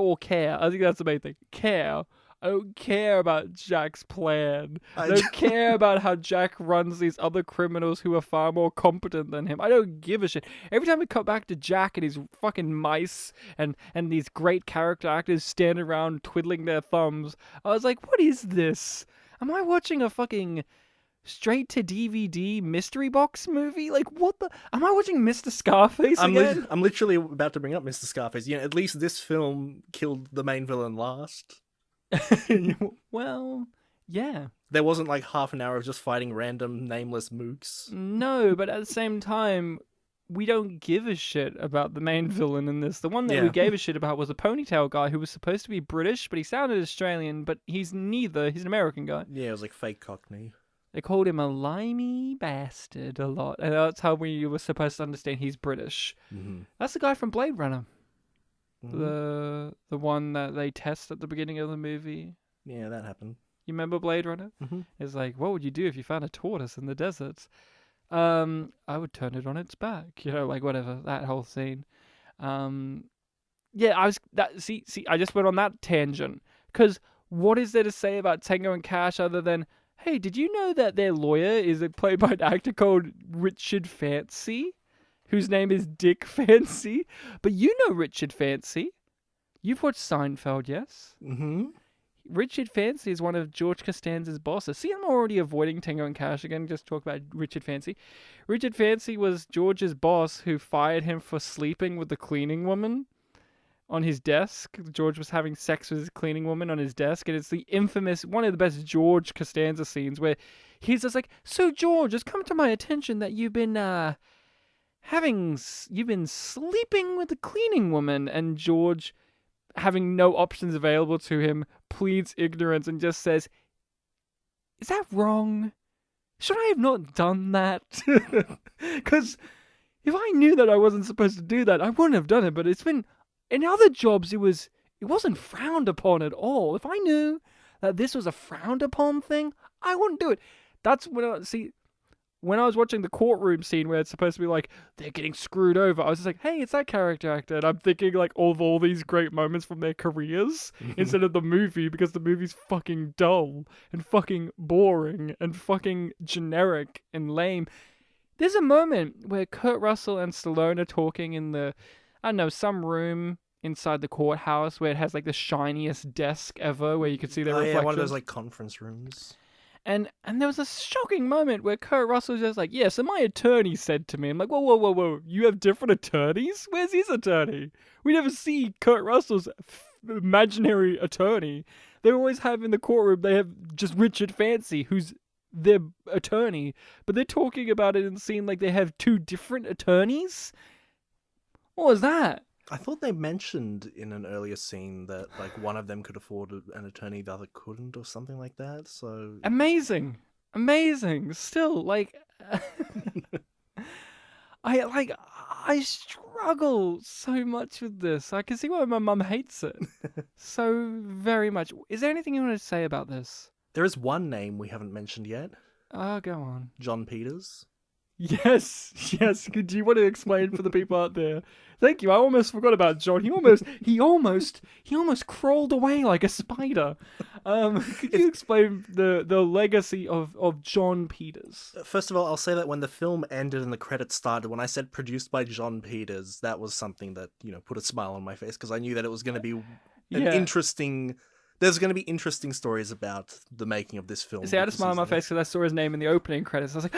Speaker 4: or care. I think that's the main thing. Care. I don't care about Jack's plan. I don't care about how Jack runs these other criminals who are far more competent than him. I don't give a shit. Every time we cut back to Jack and his fucking mice and these great character actors standing around twiddling their thumbs, I was like, what is this? Am I watching a fucking straight to DVD mystery box movie? Like, what the? Am I watching Mr. Scarface again?
Speaker 5: I'm literally about to bring up Mr. Scarface. You know, at least this film killed the main villain last.
Speaker 4: Well, yeah.
Speaker 5: There wasn't like half an hour of just fighting random nameless mooks.
Speaker 4: No, but at the same time, we don't give a shit about the main villain in this. The one that we gave a shit about was a ponytail guy who was supposed to be British, but he sounded Australian, but he's neither. He's an American guy.
Speaker 5: Yeah, it was like fake Cockney.
Speaker 4: They called him a limey bastard a lot, and that's how we were supposed to understand he's British. Mm-hmm. That's the guy from Blade Runner. Mm-hmm. The one that they test at the beginning of the movie.
Speaker 5: Yeah, that happened.
Speaker 4: You remember Blade Runner? Mm-hmm. It's like, what would you do if you found a tortoise in the desert? I would turn it on its back. You know, like whatever, that whole scene. Yeah, I just went on that tangent. Because what is there to say about Tango and Cash other than, hey, did you know that their lawyer is played by an actor called Richard Fancy? Whose name is Dick Fancy. But you know Richard Fancy. You've watched Seinfeld, yes?
Speaker 5: Mm-hmm.
Speaker 4: Richard Fancy is one of George Costanza's bosses. See, I'm already avoiding Tango and Cash again, just talk about Richard Fancy. Richard Fancy was George's boss who fired him for sleeping with the cleaning woman on his desk. George was having sex with his cleaning woman on his desk, and it's the infamous, one of the best George Costanza scenes where he's just like, so George, it's come to my attention that you've been sleeping with the cleaning woman, and George, having no options available to him, pleads ignorance and just says, is that wrong? Should I have not done that? Because if I knew that I wasn't supposed to do that, I wouldn't have done it. But it's been, in other jobs, it was it wasn't frowned upon at all. If I knew that this was a frowned upon thing, I wouldn't do it. That's when I was watching the courtroom scene where it's supposed to be like, they're getting screwed over, I was just like, hey, it's that character actor. And I'm thinking like all these great moments from their careers instead of the movie, because the movie's fucking dull and fucking boring and fucking generic and lame. There's a moment where Kurt Russell and Stallone are talking in the, I don't know, some room inside the courthouse where it has like the shiniest desk ever where you could see their reflections.
Speaker 5: Yeah, one of those like conference rooms.
Speaker 4: And there was a shocking moment where Kurt Russell was just like, yeah, so my attorney said to me, I'm like, whoa, you have different attorneys? Where's his attorney? We never see Kurt Russell's imaginary attorney. They always have in the courtroom, they have just Richard Fancy, who's their attorney, but they're talking about it in the scene like they have two different attorneys? What was that?
Speaker 5: I thought they mentioned in an earlier scene that like one of them could afford an attorney, the other couldn't, or something like that. So
Speaker 4: amazing. Still, like, I struggle so much with this. I can see why my mum hates it so very much. Is there anything you want to say about this?
Speaker 5: There is one name we haven't mentioned yet.
Speaker 4: Oh, go on.
Speaker 5: John Peters.
Speaker 4: Yes. Do you want to explain for the people out there? Thank you. I almost forgot about John. He almost crawled away like a spider. Could you explain the legacy of John Peters?
Speaker 5: First of all, I'll say that when the film ended and the credits started, when I said produced by John Peters, that was something that, put a smile on my face, because I knew that it was going to be interesting. There's going to be interesting stories about the making of this film.
Speaker 4: See, I had a smile on my face because I saw his name in the opening credits. I was like,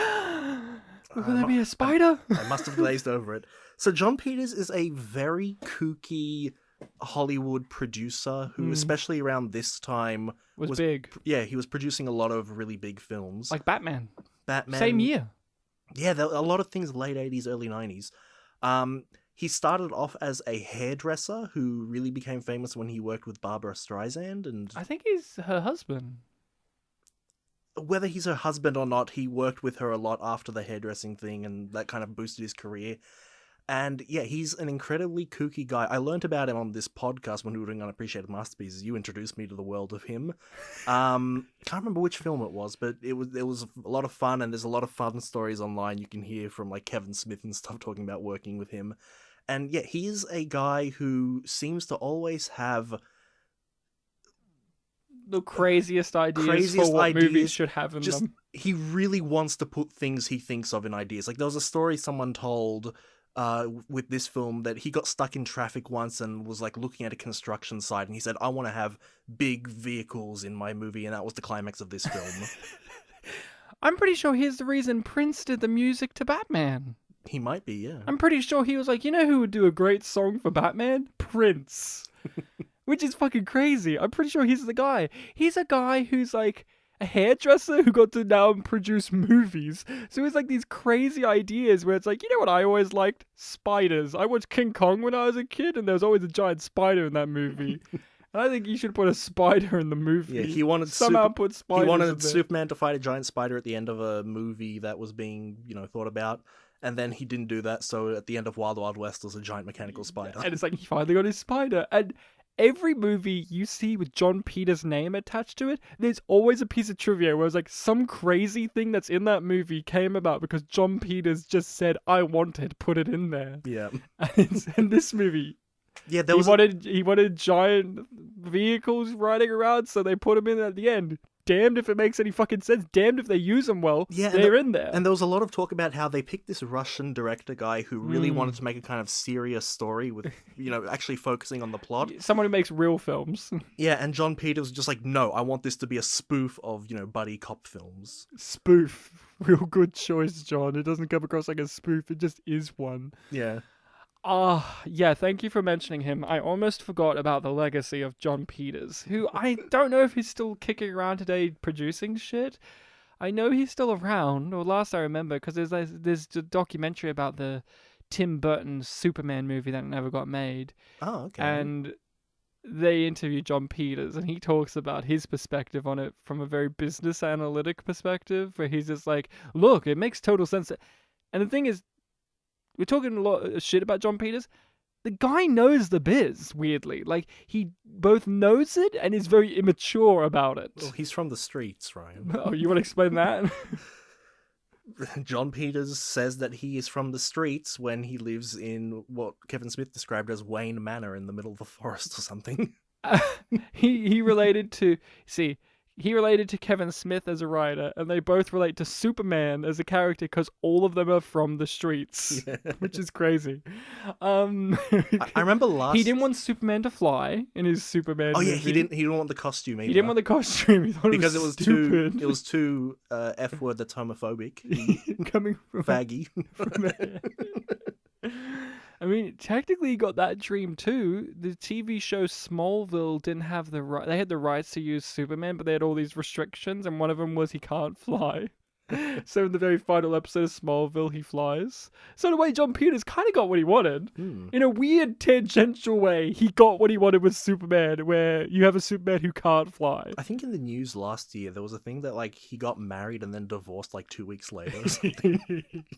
Speaker 4: will there be a spider?
Speaker 5: I must have glazed over it. So John Peters is a very kooky Hollywood producer who, especially around this time,
Speaker 4: was big.
Speaker 5: Yeah, he was producing a lot of really big films.
Speaker 4: Like Batman.
Speaker 5: Same
Speaker 4: year.
Speaker 5: Yeah, a lot of things late 80s, early 90s. He started off as a hairdresser who really became famous when he worked with Barbara Streisand. And
Speaker 4: I think he's her husband.
Speaker 5: Whether he's her husband or not, he worked with her a lot after the hairdressing thing, and that kind of boosted his career. And yeah, he's an incredibly kooky guy. I learned about him on this podcast when we were doing Unappreciated Masterpieces. You introduced me to the world of him. Can't remember which film it was, but it was a lot of fun, and there's a lot of fun stories online you can hear from like Kevin Smith and stuff talking about working with him. And yeah, he is a guy who seems to always have
Speaker 4: the craziest ideas for what movies should have in them.
Speaker 5: He really wants to put things he thinks of in ideas. Like there was a story someone told with this film that he got stuck in traffic once and was like looking at a construction site, and he said, I want to have big vehicles in my movie, and that was the climax of this film.
Speaker 4: I'm pretty sure here's the reason Prince did the music to Batman.
Speaker 5: He might be, yeah.
Speaker 4: I'm pretty sure he was like, you know who would do a great song for Batman? Prince. Which is fucking crazy. I'm pretty sure he's the guy. He's a guy who's like a hairdresser who got to now produce movies. So it's like these crazy ideas where it's like, you know what I always liked? Spiders. I watched King Kong when I was a kid, and there was always a giant spider in that movie. And I think you should put a spider in the movie.
Speaker 5: Yeah, he wanted
Speaker 4: put spiders.
Speaker 5: He wanted Superman to fight a giant spider at the end of a movie that was being, thought about. And then he didn't do that, so at the end of Wild Wild West, there's a giant mechanical spider.
Speaker 4: And it's like, he finally got his spider. And every movie you see with John Peters' name attached to it, there's always a piece of trivia where it's like some crazy thing that's in that movie came about because John Peters just said, I want it, put it in there.
Speaker 5: Yeah.
Speaker 4: And in this movie,
Speaker 5: yeah,
Speaker 4: he wanted giant vehicles riding around, so they put him in at the end. Damned if it makes any fucking sense. Damned if they use them well. Yeah, they're in there.
Speaker 5: And there was a lot of talk about how they picked this Russian director guy who really wanted to make a kind of serious story with, actually focusing on the plot.
Speaker 4: Someone who makes real films.
Speaker 5: Yeah, and John Peters was just like, no, I want this to be a spoof of, buddy cop films.
Speaker 4: Spoof. Real good choice, John. It doesn't come across like a spoof. It just is one.
Speaker 5: Yeah.
Speaker 4: Yeah, thank you for mentioning him. I almost forgot about the legacy of John Peters, who I don't know if he's still kicking around today producing shit. I know he's still around, or last I remember, because there's a documentary about the Tim Burton Superman movie that never got made.
Speaker 5: Oh, okay.
Speaker 4: And they interview John Peters, and he talks about his perspective on it from a very business analytic perspective, where he's just like, look, it makes total sense. And the thing is, we're talking a lot of shit about John Peters. the guy knows the biz, weirdly. Like, he both knows it and is very immature about it.
Speaker 5: Well, he's from the streets, Ryan.
Speaker 4: Oh, you want to explain that?
Speaker 5: John Peters says that he is from the streets when he lives in what Kevin Smith described as Wayne Manor in the middle of the forest or something.
Speaker 4: He related to... See... He related to Kevin Smith as a writer, and they both relate to Superman as a character because all of them are from the streets, which is crazy.
Speaker 5: I remember last...
Speaker 4: He didn't want Superman to fly in his Superman movie.
Speaker 5: He didn't want the costume either.
Speaker 4: He didn't want the costume. He thought
Speaker 5: because
Speaker 4: it was stupid.
Speaker 5: It was too F word that's homophobic.
Speaker 4: Coming from
Speaker 5: faggy.
Speaker 4: I mean, technically he got that dream too. The TV show Smallville didn't have the right. They had the rights to use Superman, but they had all these restrictions, and one of them was he can't fly. So in the very final episode of Smallville, he flies. So in a way, John Peters kind of got what he wanted. In a weird tangential way, he got what he wanted with Superman, where you have a Superman who can't fly.
Speaker 5: I think in the news last year, there was a thing that like he got married and then divorced like 2 weeks later.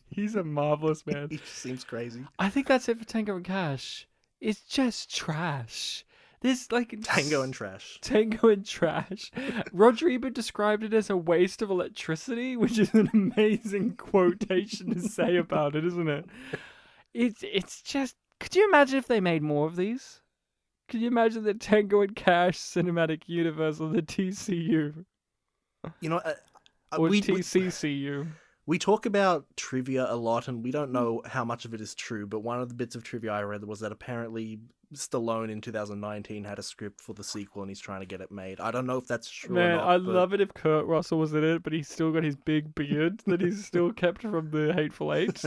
Speaker 4: He's a marvelous man.
Speaker 5: He just seems crazy.
Speaker 4: I think that's it for Tango and Cash. It's just trash. There's like
Speaker 5: Tango and trash.
Speaker 4: Tango and trash. Roger Ebert described it as a waste of electricity, which is an amazing quotation to say about it, isn't it? It's just. Could you imagine if they made more of these? Could you imagine the Tango and Cash cinematic universe or the TCU
Speaker 5: You know,
Speaker 4: or TCCU?
Speaker 5: We talk about trivia a lot, and we don't know how much of it is true, but one of the bits of trivia I read was that apparently Stallone in 2019 had a script for the sequel, and he's trying to get it made. I don't know if that's true or not.
Speaker 4: I'd love it if Kurt Russell was in it, but he's still got his big beard that he's still kept from the Hateful Eight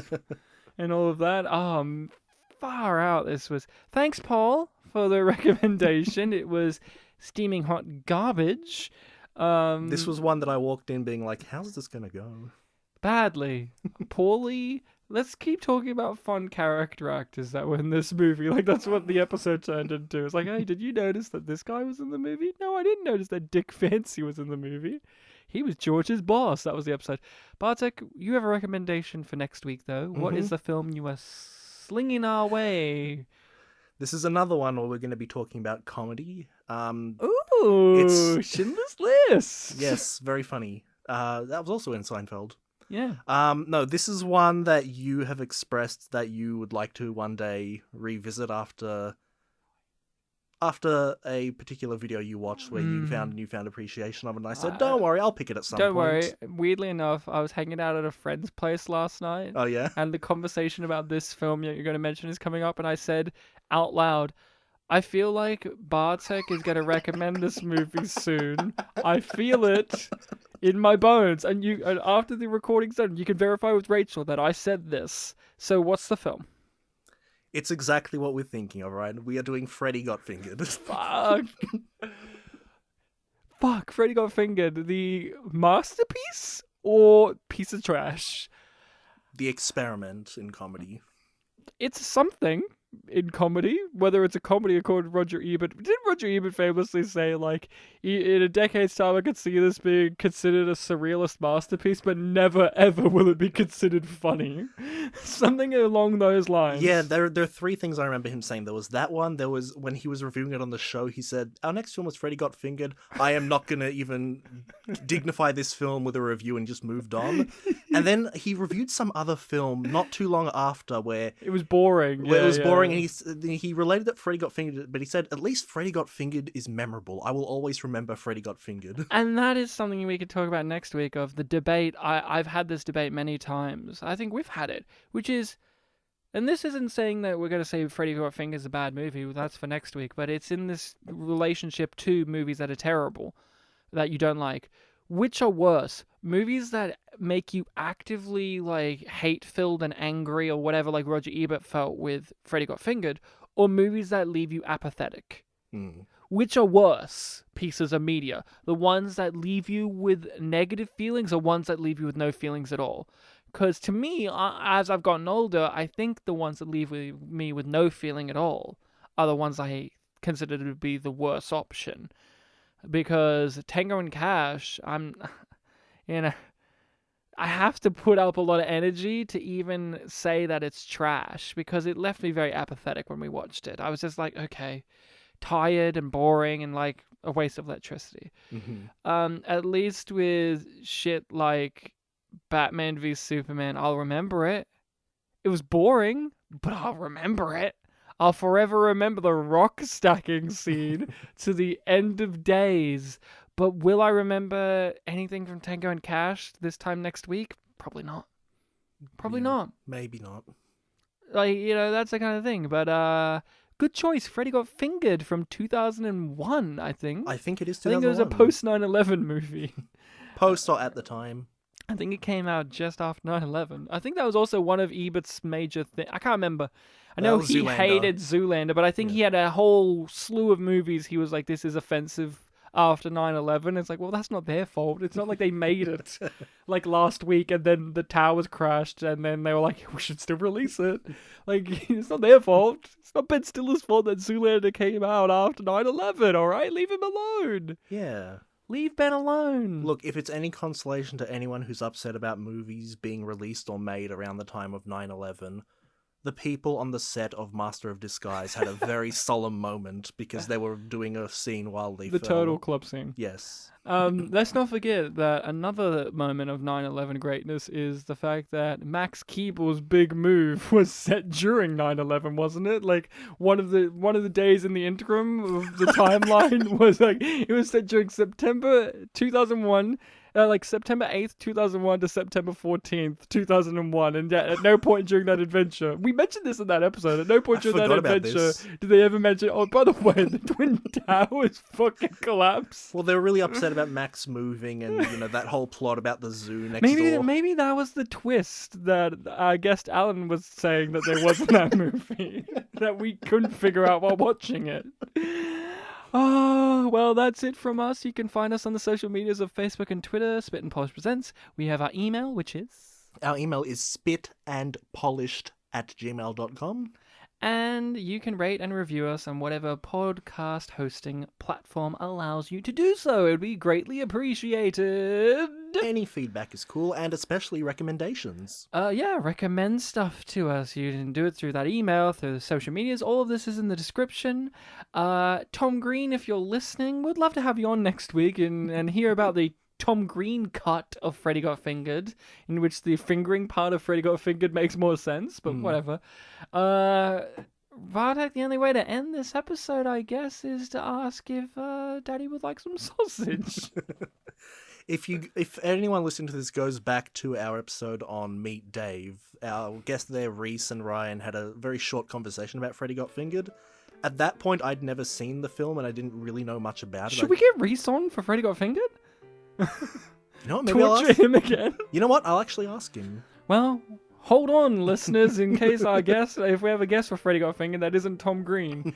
Speaker 4: and all of that. Far out this was. Thanks, Paul, for the recommendation. It was steaming hot garbage.
Speaker 5: This was one that I walked in being like, how's this going to go?
Speaker 4: Badly. Poorly. Let's keep talking about fun character actors that were in this movie. Like, that's what the episode turned into. It's like, hey, did you notice that this guy was in the movie? No, I didn't notice that Dick Fancy was in the movie. He was George's boss. That was the episode. Bartek, you have a recommendation for next week, though. What is the film you are slinging our way?
Speaker 5: This is another one where we're going to be talking about comedy.
Speaker 4: Ooh, Schindler's List.
Speaker 5: Yes, very funny. That was also in Seinfeld.
Speaker 4: Yeah.
Speaker 5: No, this is one that you have expressed that you would like to one day revisit after a particular video you watched where you found a newfound appreciation of it. And I said, don't worry, I'll pick it at some point.
Speaker 4: Don't worry. Weirdly enough, I was hanging out at a friend's place last night.
Speaker 5: Oh, yeah?
Speaker 4: And the conversation about this film that you're going to mention is coming up, and I said out loud, I feel like Bartek is going to recommend this movie soon. I feel it in my bones. And after the recording's done, you can verify with Rachel that I said this. So what's the film?
Speaker 5: It's exactly what we're thinking of, right? We are doing Freddy Got Fingered.
Speaker 4: Fuck. Fuck, Freddy Got Fingered. The masterpiece or piece of trash?
Speaker 5: The experiment in comedy.
Speaker 4: It's something in comedy, whether it's a comedy according to Roger Ebert. Didn't Roger Ebert famously say, like, in a decade's time I could see this being considered a surrealist masterpiece, but never ever will it be considered funny? Something along those lines.
Speaker 5: Yeah, there are three things I remember him saying. There was that one, there was when he was reviewing it on the show, he said, our next film was Freddy Got Fingered. I am not going to even dignify this film with a review, and just moved on. And then he reviewed some other film not too long after where
Speaker 4: it was boring.
Speaker 5: It was boring, and he related that Freddy Got Fingered, but he said, at least Freddy Got Fingered is memorable. I will always remember Freddy Got Fingered.
Speaker 4: And that is something we could talk about next week, of the debate. I've had this debate many times. I think we've had it, which is, and this isn't saying that we're going to say Freddy Got Fingered is a bad movie. That's for next week, but it's in this relationship to movies that are terrible, that you don't like. Which are worse? Movies that make you actively, like, hate-filled and angry or whatever, like Roger Ebert felt with Freddy Got Fingered, or movies that leave you apathetic? Which are worse pieces of media? The ones that leave you with negative feelings, or ones that leave you with no feelings at all? Because to me, as I've gotten older, I think the ones that leave me with no feeling at all are the ones I consider to be the worst option. Because Tango and Cash, I have to put up a lot of energy to even say that it's trash because it left me very apathetic when we watched it. I was just like, okay, tired and boring and like a waste of electricity. At least with shit like Batman v Superman, I'll remember it. It was boring, but I'll remember it. I'll forever remember the rock stacking scene to the end of days. But will I remember anything from Tango and Cash this time next week? Probably not. Probably not.
Speaker 5: Maybe not.
Speaker 4: Like, you know, that's the kind of thing. But good choice. Freddy Got Fingered from 2001, I think.
Speaker 5: I think it is
Speaker 4: I think
Speaker 5: 2001.
Speaker 4: it was a post 9/11 movie.
Speaker 5: Post or at the time.
Speaker 4: I think it came out just after 9/11. I think that was also one of Ebert's major things. I can't remember. I know he
Speaker 5: Zoolander.
Speaker 4: hated Zoolander, but I think he had a whole slew of movies he was like, this is offensive after 9/11. It's like, well, that's not their fault. It's not like they made it like last week and then the towers crashed and then they were like, we should still release it. Like, it's not their fault. It's not Ben Stiller's fault that Zoolander came out after 9/11, all right? Leave him alone.
Speaker 5: Yeah.
Speaker 4: Leave Ben alone.
Speaker 5: Look, if it's any consolation to anyone who's upset about movies being released or made around the time of 9/11, the people on the set of Master of Disguise had a very solemn moment because they were doing a scene while they
Speaker 4: The
Speaker 5: filmed.
Speaker 4: Turtle Club scene.
Speaker 5: Yes.
Speaker 4: Let's not forget that another moment of 9/11 greatness is the fact that Max Keeble's big move was set during 9/11, wasn't it? Like one of the days in the interim of the timeline was like it was set during September 2001. Like September 8th, 2001 to September 14th, 2001. And yeah, at no point during that adventure, we mentioned this in that episode, at no point during that
Speaker 5: forgot about
Speaker 4: adventure
Speaker 5: this.
Speaker 4: did they ever mention, oh, by the way, the Twin Towers fucking collapse.
Speaker 5: Well, they were really upset about Max moving and, you know, that whole plot about the zoo next door.
Speaker 4: Maybe that was the twist that our guest Alan was saying that there was in that movie that we couldn't figure out while watching it. Oh, well, that's it from us. You can find us on the social medias of Facebook and Twitter, Spit and Polish Presents. We have our email, which is...
Speaker 5: Our email is spitandpolished@gmail.com.
Speaker 4: And you can rate and review us on whatever podcast hosting platform allows you to do so. It would be greatly appreciated.
Speaker 5: Any feedback is cool, and especially recommendations.
Speaker 4: Yeah, recommend stuff to us. You can do it through that email, through the social medias. All of this is in the description. Tom Green, if you're listening, we'd love to have you on next week and hear about the Tom Green cut of Freddy Got Fingered, in which the fingering part of Freddy Got Fingered makes more sense, but whatever. Bartek, the only way to end this episode, I guess, is to ask if Daddy would like some sausage.
Speaker 5: If anyone listening to this goes back to our episode on Meet Dave, our guest there, Reese and Ryan, had a very short conversation about Freddy Got Fingered. At that point, I'd never seen the film and I didn't really know much about it.
Speaker 4: Should we get Reese on for Freddy Got Fingered?
Speaker 5: You know what? Maybe I'll
Speaker 4: Torture
Speaker 5: ask
Speaker 4: him again?
Speaker 5: You know what? I'll actually ask him.
Speaker 4: Well, hold on, listeners, in case if we have a guest for Freddy Got Fingered that isn't Tom Green.